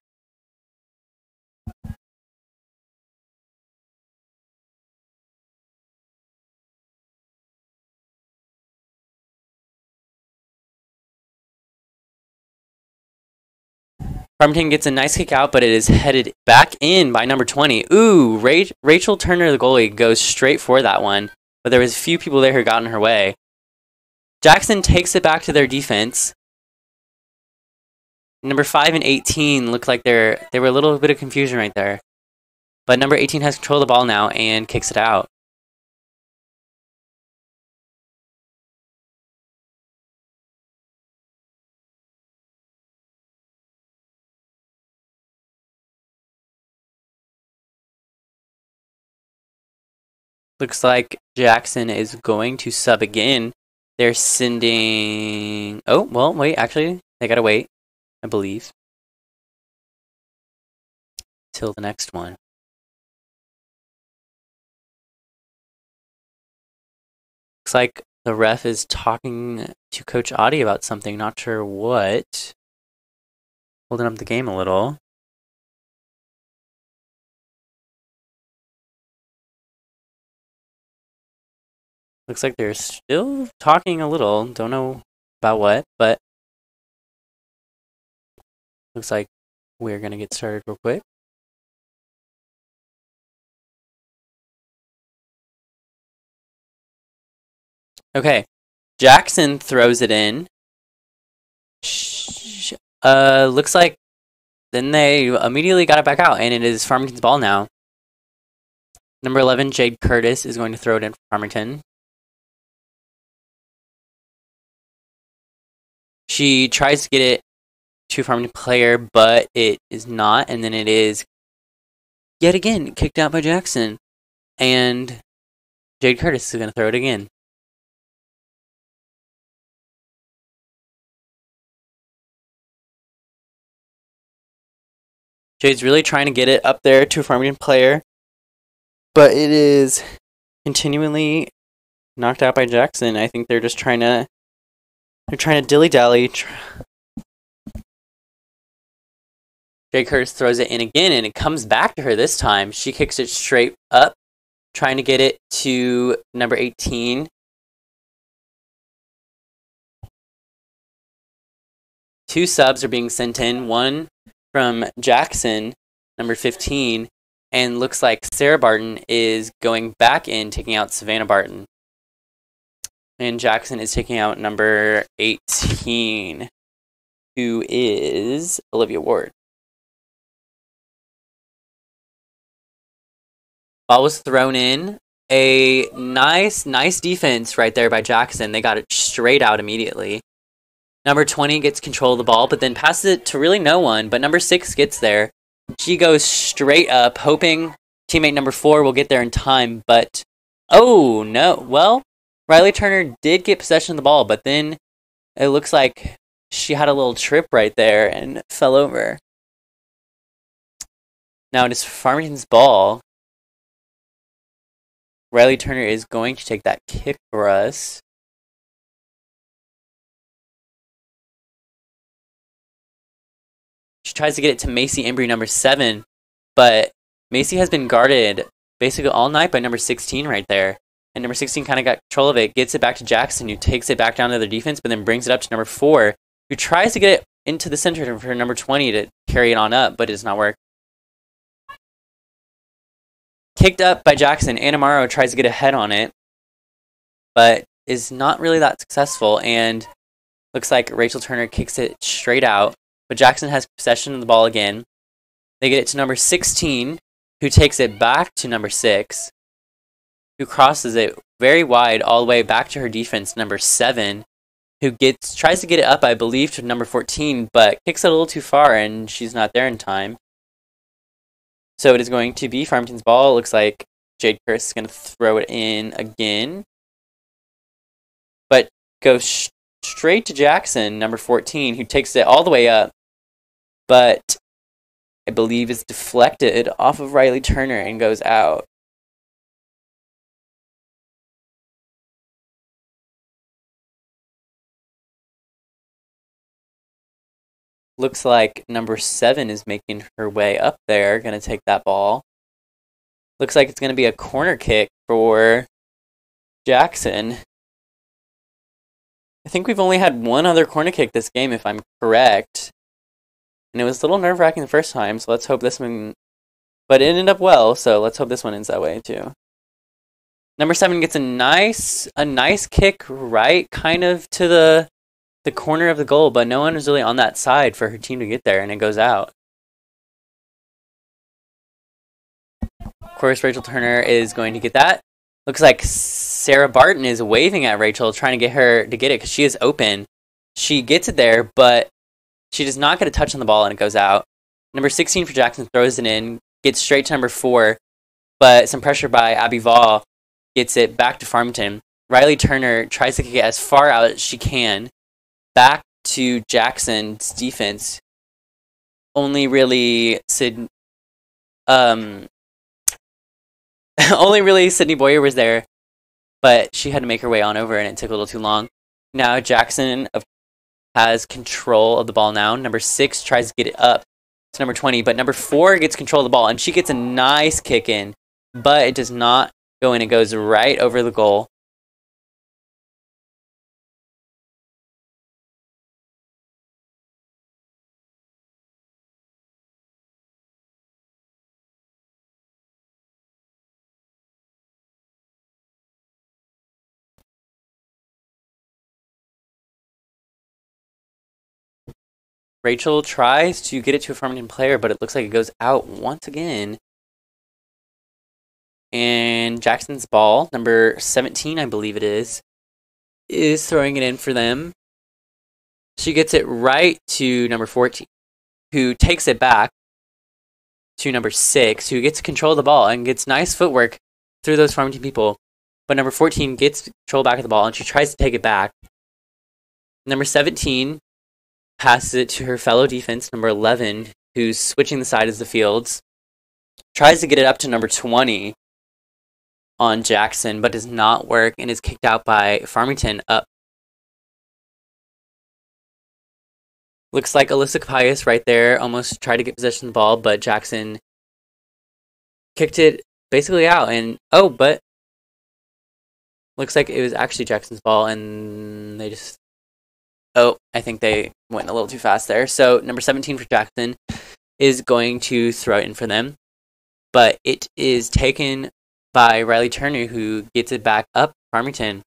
Farmington gets a nice kick out, but it is headed back in by number 20. Ooh, Rachel Turner, the goalie, goes straight for that one, but there was a few people there who got in her way. Jackson takes it back to their defense. Number 5 and 18 look like they were a little bit of confusion right there. But number 18 has control of the ball now and kicks it out. Looks like Jackson is going to sub again. They're sending... Oh, well, wait, actually, they gotta wait, I believe, till the next one. Looks like the ref is talking to Coach Audie about something, not sure what. Holding up the game a little. Looks like they're still talking a little. Don't know about what, but looks like we're going to get started real quick. Okay, Jackson throws it in. Looks like then they immediately got it back out, and it is Farmington's ball now. Number 11, Jade Curtis, is going to throw it in for Farmington. She tries to get it to a Farmington player, but it is not, and then it is yet again kicked out by Jackson. And Jade Curtis is going to throw it again. Jade's really trying to get it up there to a Farmington player, but it is continually knocked out by Jackson. I think they're just trying to dilly-dally. Jade Curtis throws it in again, and it comes back to her this time. She kicks it straight up, trying to get it to number 18. Two subs are being sent in. One from Jackson, number 15, and looks like Sarah Barton is going back in, taking out Savannah Barton. And Jackson is taking out number 18, who is Olivia Ward. Ball was thrown in. A nice defense right there by Jackson. They got it straight out immediately. Number 20 gets control of the ball, but then passes it to really no one. But number 6 gets there. She goes straight up, hoping teammate number 4 will get there in time. But, oh, no. Well, Riley Turner did get possession of the ball, but then it looks like she had a little trip right there and fell over. Now it is Farmington's ball. Riley Turner is going to take that kick for us. She tries to get it to Macy Embry, number 7, but Macy has been guarded basically all night by number 16 right there. And number 16 kind of got control of it, gets it back to Jackson, who takes it back down to their defense, but then brings it up to number 4, who tries to get it into the center for number 20 to carry it on up, but it does not work. Kicked up by Jackson. Anna Morrow tries to get a head on it, but is not really that successful, and looks like Rachel Turner kicks it straight out. But Jackson has possession of the ball again. They get it to number 16, who takes it back to number 6, who crosses it very wide all the way back to her defense, number 7, who tries to get it up, I believe, to number 14, but kicks it a little too far, and she's not there in time. So it is going to be Farmington's ball. It looks like Jade Curtis is going to throw it in again, but goes straight to Jackson, number 14, who takes it all the way up, but I believe is deflected off of Riley Turner and goes out. Looks like number 7 is making her way up there, going to take that ball. Looks like it's going to be a corner kick for Jackson. I think we've only had one other corner kick this game, if I'm correct. And it was a little nerve-wracking the first time, so let's hope this one... But it ended up well, so let's hope this one ends that way, too. Number 7 gets a nice kick right kind of to the corner of the goal, but no one is really on that side for her team to get there, and it goes out. Of course, Rachel Turner is going to get that. Looks like Sarah Barton is waving at Rachel, trying to get her to get it because she is open. She gets it there, but she does not get a touch on the ball, and it goes out. Number 16 for Jackson throws it in, gets straight to number 4, but some pressure by Abby Vall gets it back to Farmington. Riley Turner tries to kick it as far out as she can, back to Jackson's defense. Only really Sydney Boyer was there, but she had to make her way on over, and it took a little too long. Now Jackson has control of the ball now. Number 6 tries to get it up to number 20, but number 4 gets control of the ball, and she gets a nice kick in, but it does not go in. It goes right over the goal. Rachel tries to get it to a Farmington player, but it looks like it goes out once again. And Jackson's ball, number 17, I believe it is throwing it in for them. She gets it right to number 14, who takes it back to number 6, who gets control of the ball and gets nice footwork through those Farmington people. But number 14 gets control back of the ball, and she tries to take it back. Number 17 passes it to her fellow defense, number 11, who's switching the sides of the fields. Tries to get it up to number 20 on Jackson, but does not work and is kicked out by Farmington up. Looks like Alyssa Capias right there almost tried to get possession of the ball, but Jackson kicked it basically out. And but looks like it was actually Jackson's ball, and they just... I think they went a little too fast there. So number 17 for Jackson is going to throw it in for them, but it is taken by Riley Turner, who gets it back up Farmington.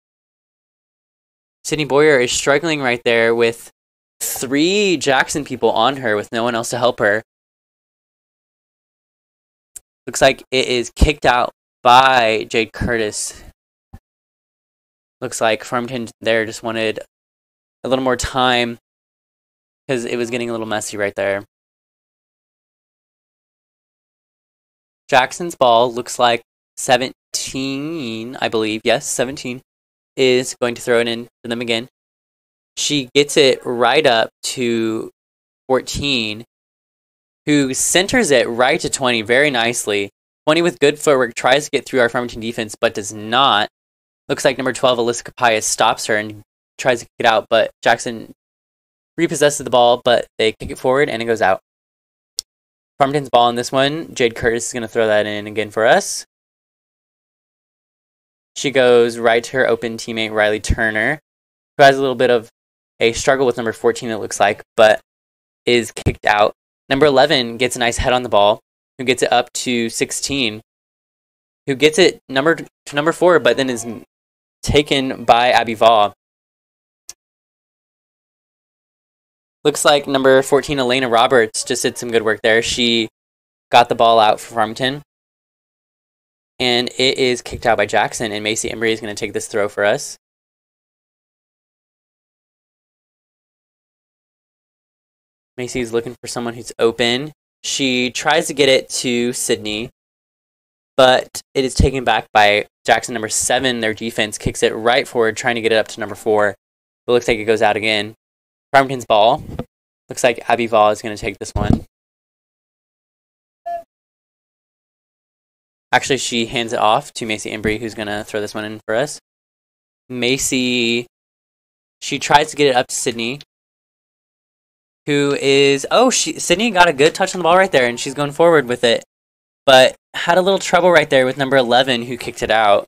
Sydney Boyer is struggling right there with 3 Jackson people on her with no one else to help her. Looks like it is kicked out by Jade Curtis. Looks like Farmington there just wanted a little more time because it was getting a little messy right there. Jackson's ball looks like 17, I believe. Yes, 17 is going to throw it in for them again. She gets it right up to 14, who centers it right to 20 very nicely. 20 with good footwork tries to get through our Farmington defense, but does not. Looks like number 12, Alyssa Capias, stops her and tries to kick it out, but Jackson repossesses the ball, but they kick it forward and it goes out. Farmington's ball in this one. Jade Curtis is going to throw that in again for us. She goes right to her open teammate, Riley Turner, who has a little bit of a struggle with number 14, it looks like, but is kicked out. Number 11 gets a nice head on the ball, who gets it up to 16, who gets it to number 4, but then is taken by Abby Vall. Looks like number 14, Elena Roberts, just did some good work there. She got the ball out for Farmington, and it is kicked out by Jackson, and Macy Embry is going to take this throw for us. Macy's looking for someone who's open. She tries to get it to Sydney, but it is taken back by Jackson, number 7. Their defense kicks it right forward, trying to get it up to number 4. But it looks like it goes out again. Farmington's ball. Looks like Abby Vall is going to take this one. Actually, she hands it off to Macy Embry, who's going to throw this one in for us. Macy, she tries to get it up to Sydney, who is... Sydney got a good touch on the ball right there, and she's going forward with it, but had a little trouble right there with number 11, who kicked it out.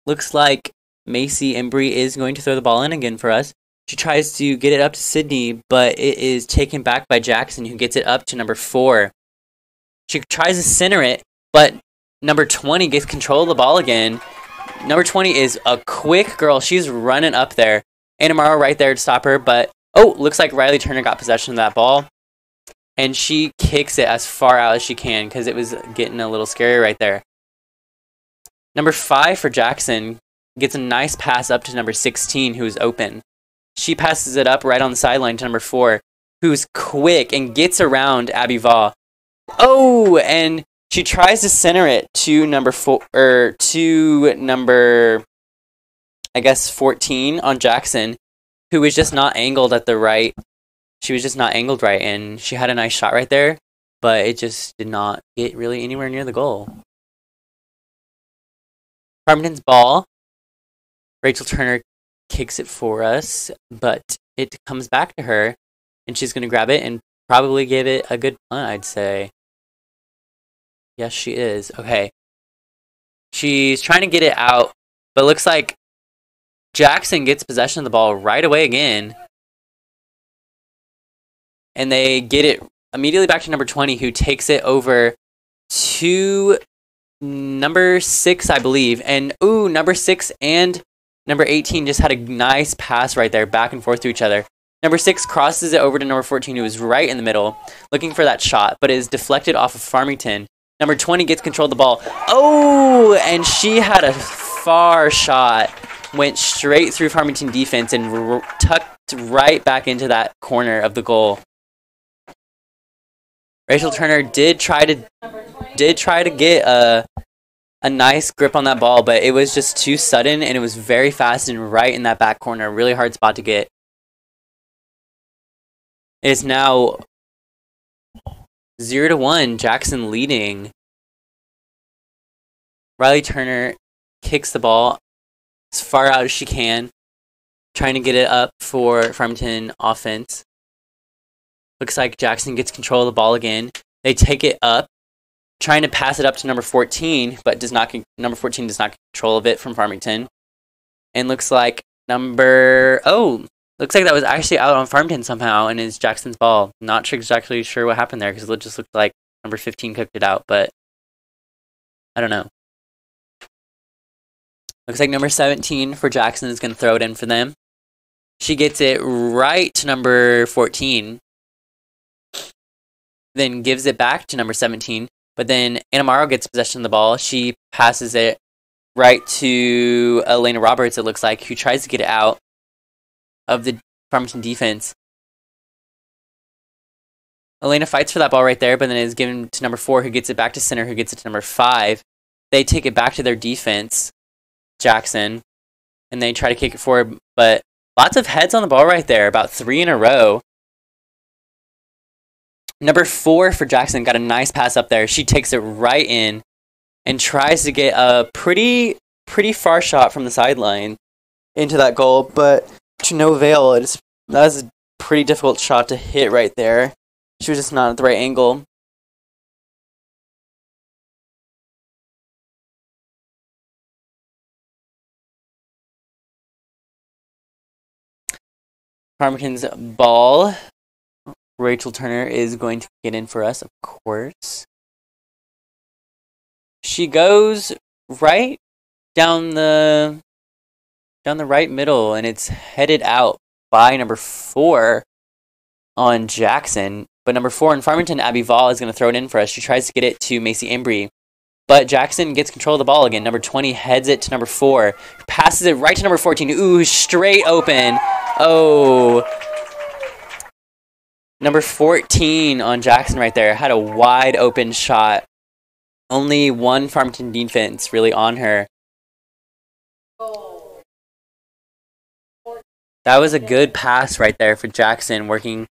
Looks like Macy Embry is going to throw the ball in again for us. She tries to get it up to Sydney, but it is taken back by Jackson, who gets it up to number 4. She tries to center it, but number 20 gets control of the ball again. Number 20 is a quick girl. She's running up there. Anna Morrow right there to stop her, but oh, looks like Riley Turner got possession of that ball. And she kicks it as far out as she can because it was getting a little scary right there. Number 5 for Jackson gets a nice pass up to number 16, who is open. She passes it up right on the sideline to number 4, who's quick and gets around Abby Vaugh. Oh, and she tries to center it to number 14 on Jackson, who was just not angled at the right. She was just not angled right, and she had a nice shot right there, but it just did not get really anywhere near the goal. Farmington's ball. Rachel Turner kicks it for us, but it comes back to her, and she's going to grab it and probably give it a good punt, I'd say. Yes, she is. Okay. She's trying to get it out, but looks like Jackson gets possession of the ball right away again. And they get it immediately back to number 20, who takes it over to number 6, I believe. And, ooh, number 6 and number 18 just had a nice pass right there, back and forth to each other. Number 6 crosses it over to number 14, who is right in the middle, looking for that shot, but is deflected off of Farmington. Number 20 gets control of the ball. Oh, and she had a far shot. Went straight through Farmington defense and tucked right back into that corner of the goal. Rachel Turner did try to get a nice grip on that ball, but it was just too sudden, and it was very fast and right in that back corner. Really hard spot to get. It is now 0-1, Jackson leading. Riley Turner kicks the ball as far out as she can, trying to get it up for Farmington offense. Looks like Jackson gets control of the ball again. They take it up, trying to pass it up to number 14, but number 14 does not get control of it from Farmington. And looks like that was actually out on Farmington somehow, and is Jackson's ball. Not exactly sure what happened there, because it just looked like number 15 cooked it out, but I don't know. Looks like number 17 for Jackson is going to throw it in for them. She gets it right to number 14, then gives it back to number 17, but then Anna Morrow gets possession of the ball. She passes it right to Elena Roberts, it looks like, who tries to get it out of the Farmington defense. Elena fights for that ball right there, but then is given to number 4, who gets it back to center, who gets it to number 5. They take it back to their defense, Jackson, and they try to kick it forward, but lots of heads on the ball right there, about 3 in a row. Number 4 for Jackson got a nice pass up there. She takes it right in and tries to get a pretty far shot from the sideline into that goal, but to no avail. That was a pretty difficult shot to hit right there. She was just not at the right angle. Farmington's ball. Rachel Turner is going to get in for us, of course. She goes right down the right middle, and it's headed out by number 4 on Jackson. But number 4 in Farmington, Abby Vaugh, is going to throw it in for us. She tries to get it to Macy Embry, but Jackson gets control of the ball again. Number 20 heads it to number 4, passes it right to number 14. Ooh, straight open. Oh. Number 14 on Jackson right there had a wide open shot. Only one Farmington defense really on her. That was a good pass right there for Jackson, working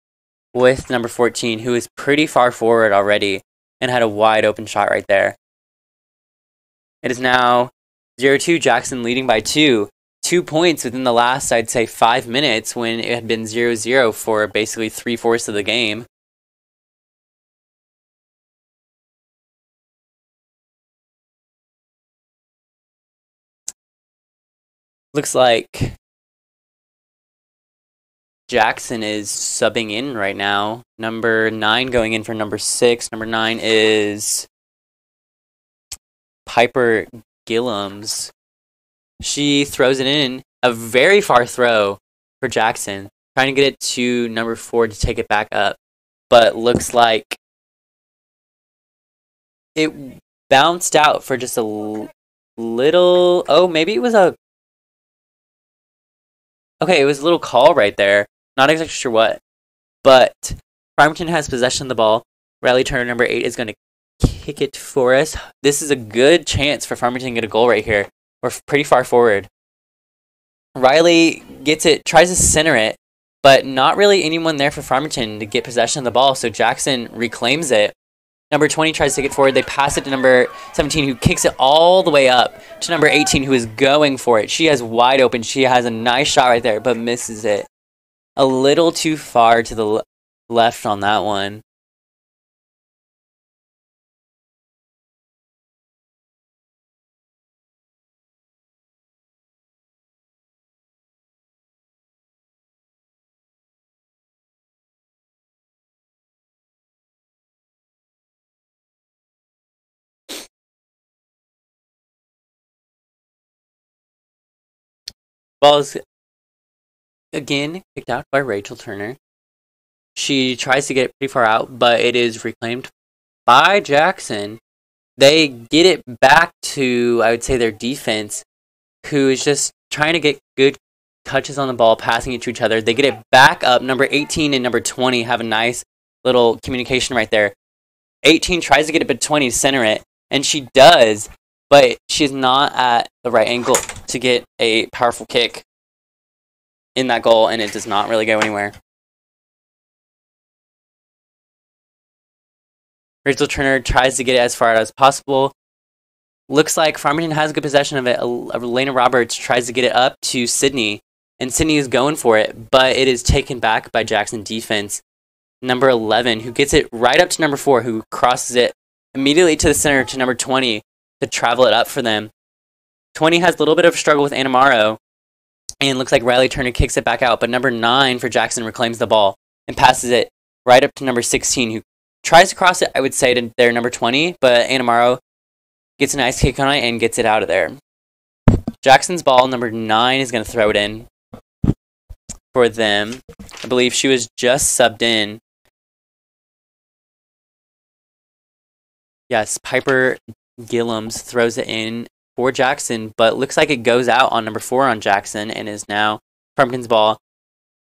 with number 14, who is pretty far forward already, and had a wide open shot right there. It is now 0-2, Jackson leading by 2. 2 points within the last, I'd say, 5 minutes, when it had been 0-0 for basically 3/4 of the game. Looks like Jackson is subbing in right now. Number 9 going in for number 6. Number 9 is Piper Gillums. She throws it in. A very far throw for Jackson. Trying to get it to number 4 to take it back up. But looks like it bounced out for just a little... Oh, maybe it was a... Okay, it was a little call right there. Not exactly sure what. But Farmington has possession of the ball. Riley Turner, number 8, is going to kick it for us. This is a good chance for Farmington to get a goal right here. We're pretty far forward. Riley gets it, tries to center it, but not really anyone there for Farmington to get possession of the ball, so Jackson reclaims it. Number 20 tries to get forward. They pass it to number 17, who kicks it all the way up to number 18, who is going for it. She has wide open. She has a nice shot right there, but misses it. A little too far to the left on that one. Ball is again kicked out by Rachel Turner. She tries to get it pretty far out, but it is reclaimed by Jackson. They get it back to, I would say, their defense, who is just trying to get good touches on the ball, passing it to each other. They get it back up. Number 18 and number 20 have a nice little communication right there. 18 tries to get it, but 20 center it, and she does, but she's not at the right angle to get a powerful kick in that goal, and it does not really go anywhere. Rachel Turner tries to get it as far out as possible. Looks like Farmington has good possession of it. Elena Roberts tries to get it up to Sydney, and Sydney is going for it, but it is taken back by Jackson defense. Number 11, who gets it right up to number 4, who crosses it immediately to the center to number 20 to travel it up for them. 20 has a little bit of a struggle with Anamaro, and looks like Riley Turner kicks it back out, but number 9 for Jackson reclaims the ball and passes it right up to number 16, who tries to cross it, I would say, to their number 20, but Anamaro gets a nice kick on it and gets it out of there. Jackson's ball, number 9, is going to throw it in for them. I believe she was just subbed in. Yes, Piper Gillums throws it in for Jackson, but looks like it goes out on number 4 on Jackson and is now Farmington's ball.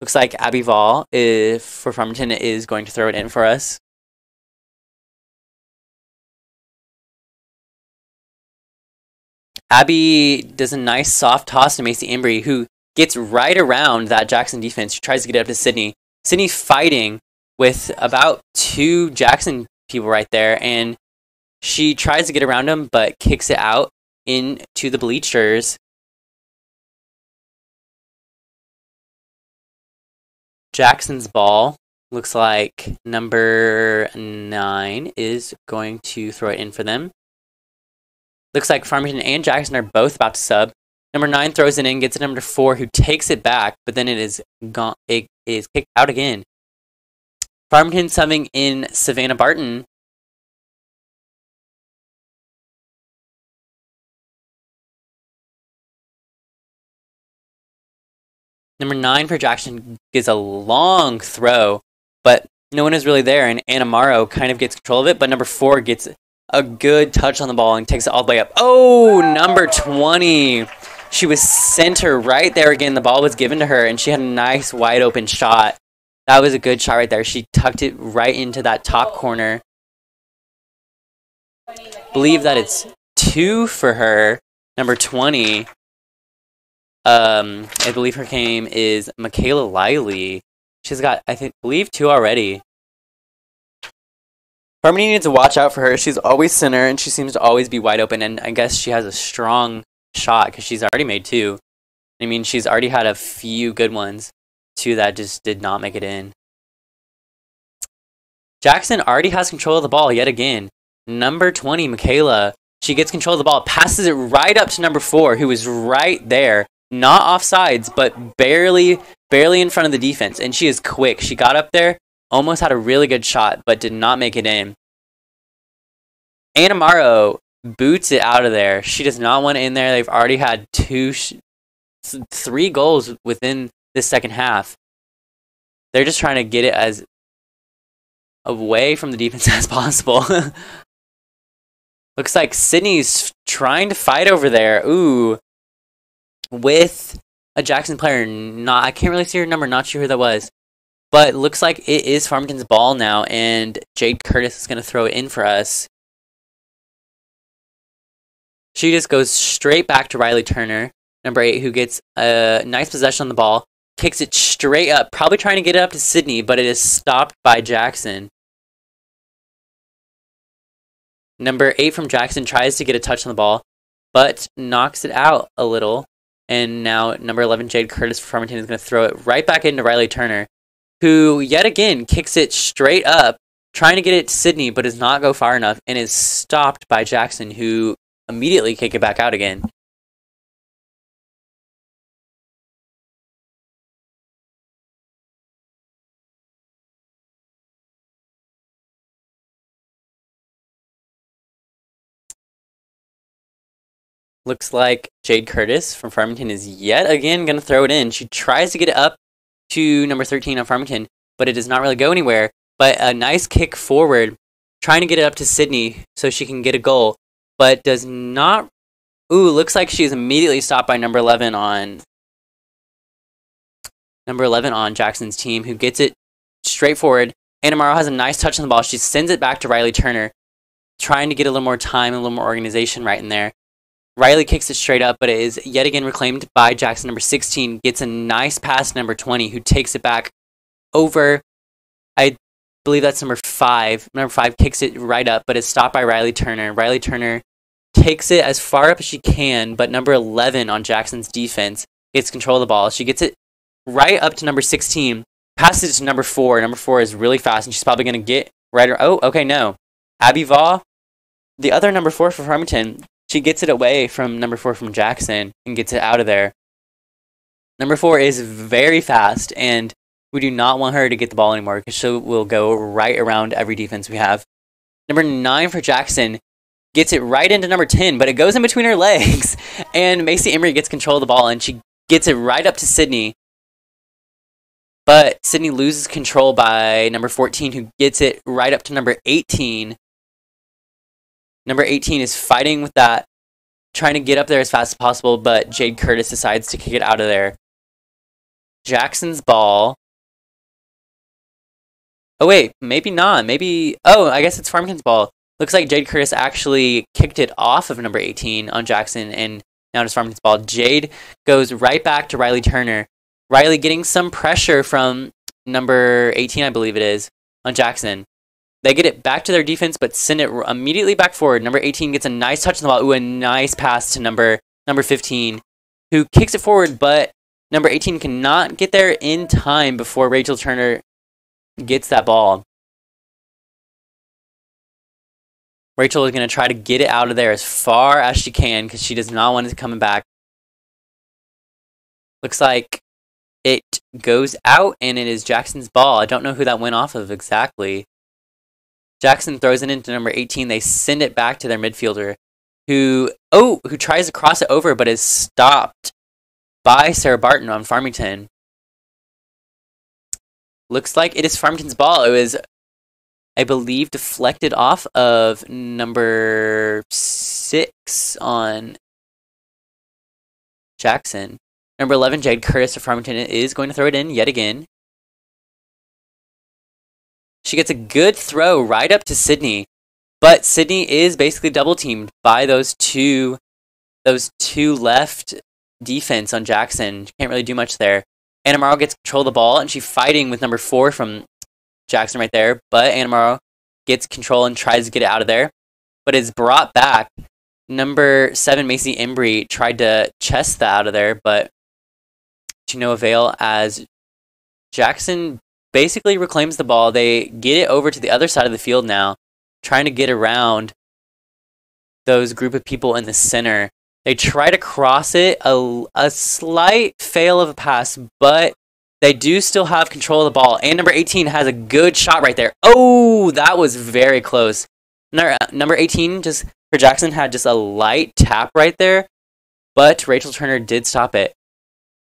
Looks like Abby Vall for Farmington is going to throw it in for us. Abby does a nice soft toss to Macy Embry, who gets right around that Jackson defense. She tries to get it up to Sydney. Sydney's fighting with about 2 Jackson people right there, and she tries to get around him, but kicks it out into the bleachers. Jackson's ball. Looks like number 9 is going to throw it in for them. Looks like Farmington and Jackson are both about to sub. Number 9 throws it in, gets it to number 4, who takes it back, but then it is gone. It is kicked out again. Farmington subbing in Savannah Barton. Number 9 for Jackson gets a long throw, but no one is really there, and Anamaro kind of gets control of it, but number 4 gets a good touch on the ball and takes it all the way up. Oh, number 20. She was center right there again. The ball was given to her, and she had a nice wide open shot. That was a good shot right there. She tucked it right into that top corner. Believe that it's 2 for her. Number 20. I believe her name is Michaela Lively. She's got, believe 2 already. Harmony needs to watch out for her. She's always center, and she seems to always be wide open, and I guess she has a strong shot because she's already made 2. I mean, she's already had a few good ones. 2 that just did not make it in. Jackson already has control of the ball yet again. Number 20, Michaela. She gets control of the ball, passes it right up to number 4, who is right there. not offsides, but barely in front of the defense. And she is quick. She got up there, almost had a really good shot, but did not make it in. Anamaro boots it out of there. She does not want it in there. They've already had 3 goals within this second half. They're just trying to get it as away from the defense as possible. Looks like Sydney's trying to fight over there. Ooh. With a Jackson player. I can't really see her number. Not sure who that was. But looks like it is Farmington's ball now. And Jade Curtis is going to throw it in for us. She just goes straight back to Riley Turner, number 8, who gets a nice possession on the ball. Kicks it straight up. Probably trying to get it up to Sydney, but it is stopped by Jackson. Number 8 from Jackson tries to get a touch on the ball, but knocks it out a little. And now number 11, Jade Curtis for Farmington, is going to throw it right back into Riley Turner, who yet again kicks it straight up, trying to get it to Sydney, but does not go far enough, and is stopped by Jackson, who immediately kick it back out again. Looks like Jade Curtis from Farmington is yet again going to throw it in. She tries to get it up to number 13 on Farmington, but it does not really go anywhere. But a nice kick forward, trying to get it up to Sydney so she can get a goal, but does not. Ooh, looks like she is immediately stopped by number 11 on Jackson's team, who gets it straight forward. Anamaro has a nice touch on the ball. She sends it back to Riley Turner, trying to get a little more time and a little more organization right in there. Riley kicks it straight up, but it is yet again reclaimed by Jackson. Number 16 gets a nice pass to number 20, who takes it back over. I believe that's number 5. Number 5 kicks it right up, but is stopped by Riley Turner. Riley Turner takes it as far up as she can, but number 11 on Jackson's defense gets control of the ball. She gets it right up to number 16, passes it to number 4. Number 4 is really fast, and she's probably going to get right. Oh, okay, no. Abby Vaugh, the other number 4 for Farmington, she gets it away from number 4 from Jackson and gets it out of there. Number 4 is very fast, and we do not want her to get the ball anymore because she will go right around every defense we have. Number 9 for Jackson gets it right into number 10, but it goes in between her legs. And Macy Emery gets control of the ball, and she gets it right up to Sydney. But Sydney loses control by number 14, who gets it right up to number 18. Number 18 is fighting with that, trying to get up there as fast as possible, but Jade Curtis decides to kick it out of there. Jackson's ball. Oh, wait, maybe not. Maybe. Oh, I guess it's Farmington's ball. Looks like Jade Curtis actually kicked it off of number 18 on Jackson, and now it's Farmington's ball. Jade goes right back to Riley Turner. Riley getting some pressure from number 18, I believe it is, on Jackson. They get it back to their defense, but send it immediately back forward. Number 18 gets a nice touch on the ball. Ooh, a nice pass to number 15, who kicks it forward, but number 18 cannot get there in time before Rachel Turner gets that ball. Rachel is going to try to get it out of there as far as she can because she does not want it coming back. Looks like it goes out, and it is Jackson's ball. I don't know who that went off of exactly. Jackson throws it into number 18. They send it back to their midfielder, who tries to cross it over, but is stopped by Sarah Barton on Farmington. Looks like it is Farmington's ball. It was, I believe, deflected off of number 6 on Jackson. Number 11, Jade Curtis of Farmington, is going to throw it in yet again. She gets a good throw right up to Sydney, but Sydney is basically double teamed by those two left defense on Jackson. She can't really do much there. Anamaro gets control of the ball, and she's fighting with number 4 from Jackson right there, but Anamaro gets control and tries to get it out of there, but is brought back. Number 7, Macy Embry, tried to chest that out of there, but to no avail as Jackson basically reclaims the ball. They get it over to the other side of the field now, trying to get around those group of people in the center. They try to cross it, a slight fail of a pass, but they do still have control of the ball. And number 18 has a good shot right there. Oh, that was very close. Number 18 just for Jackson had just a light tap right there, but Rachel Turner did stop it.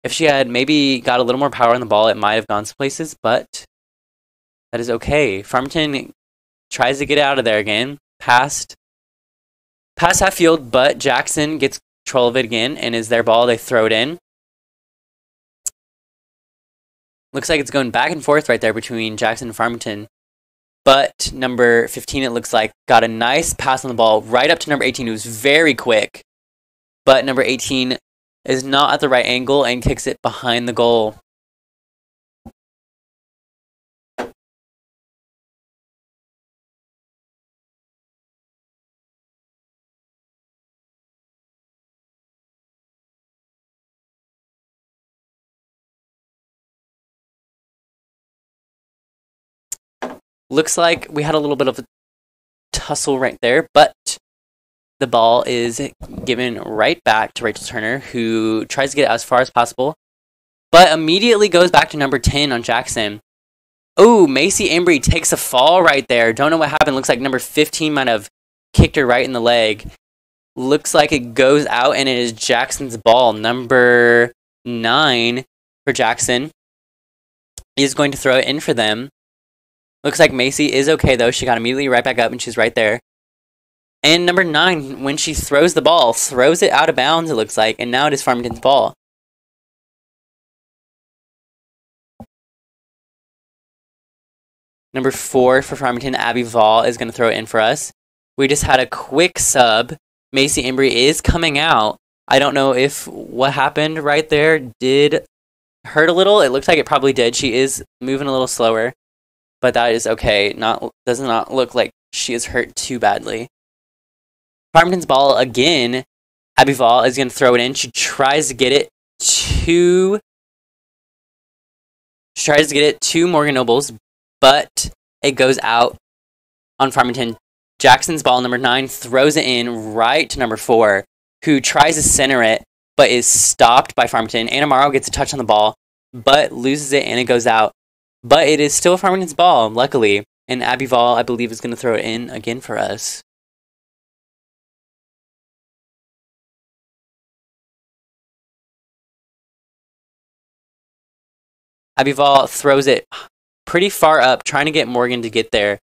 If she had maybe got a little more power on the ball, it might have gone some places, but that is okay. Farmington tries to get out of there again, past half field, but Jackson gets control of it again, and is their ball. They throw it in. Looks like it's going back and forth right there between Jackson and Farmington. But number 15, it looks like, got a nice pass on the ball right up to number 18, who's very quick. But number 18 is not at the right angle and kicks it behind the goal. Looks like we had a little bit of a tussle right there, but the ball is given right back to Rachel Turner, who tries to get it as far as possible, but immediately goes back to number 10 on Jackson. Oh, Macy Embry takes a fall right there. Don't know what happened. Looks like number 15 might have kicked her right in the leg. Looks like it goes out, and it is Jackson's ball. Number 9 for Jackson is going to throw it in for them. Looks like Macy is okay, though. She got immediately right back up, and she's right there. And number 9, when she throws the ball, throws it out of bounds, it looks like, and now it is Farmington's ball. Number 4 for Farmington, Abby Vall, is going to throw it in for us. We just had a quick sub. Macy Embry is coming out. I don't know if what happened right there did hurt a little. It looks like it probably did. She is moving a little slower. But that is okay. Does not look like she is hurt too badly. Farmington's ball again. Abby Vall is going to throw it in. She tries to get it to Morgan Nobles, but it goes out on Farmington. Jackson's ball, number 9, throws it in right to number 4, who tries to center it, but is stopped by Farmington. Anna Morrow gets a touch on the ball, but loses it, and it goes out. But it is still Farmington's ball, luckily. And Abby Vall, I believe, is going to throw it in again for us. Abby Vall throws it pretty far up, trying to get Morgan to get there.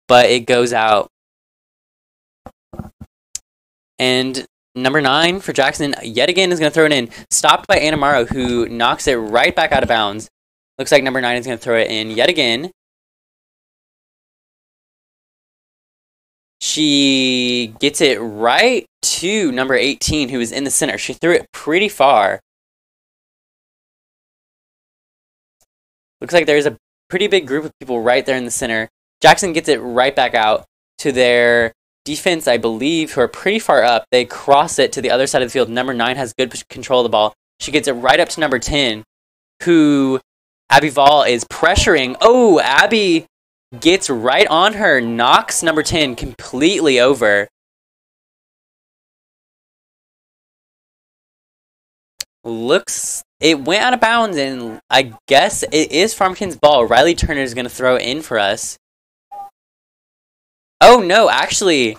But it goes out. And number 9 for Jackson, yet again, is going to throw it in. Stopped by Anna Morrow, who knocks it right back out of bounds. Looks like number 9 is going to throw it in yet again. She gets it right to number 18, who is in the center. She threw it pretty far. Looks like there's a pretty big group of people right there in the center. Jackson gets it right back out to their defense, I believe, who are pretty far up. They cross it to the other side of the field. Number 9 has good control of the ball. She gets it right up to number 10, who Abby Vall is pressuring. Oh, Abby gets right on her, knocks number 10 completely over. It went out of bounds, and I guess it is Farmington's ball. Riley Turner is going to throw it in for us. Oh, no, actually,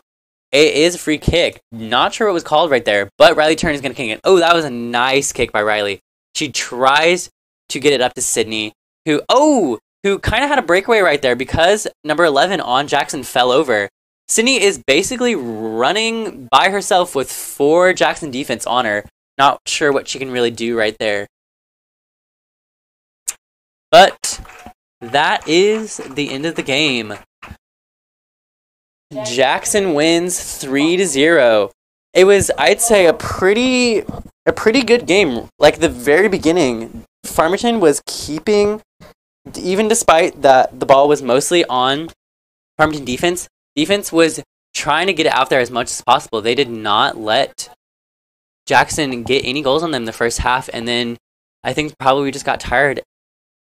it is a free kick. Not sure what was called right there, but Riley Turner is going to kick it. Oh, that was a nice kick by Riley. She tries to get it up to Sydney, who kind of had a breakaway right there because number 11 on Jackson fell over. Sydney is basically running by herself with 4 Jackson defense on her. Not sure what she can really do right there. But that is the end of the game. Jackson wins 3-0. It was, I'd say, a pretty good game. Like the very beginning, Farmington was keeping, even despite that the ball was mostly on Farmington defense. Defense was trying to get it out there as much as possible. They did not let Jackson get any goals on them the first half, and then I think probably we just got tired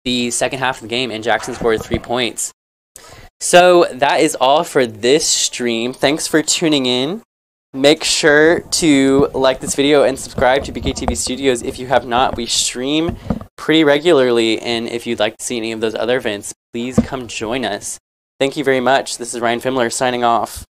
the second half of the game, and Jackson scored 3 points. So that is all for this stream. Thanks for tuning in. Make sure to like this video and subscribe to BKTV Studios if you have not. We stream pretty regularly, and if you'd like to see any of those other events, please come join us. Thank you very much. This is Ryan Fimler signing off.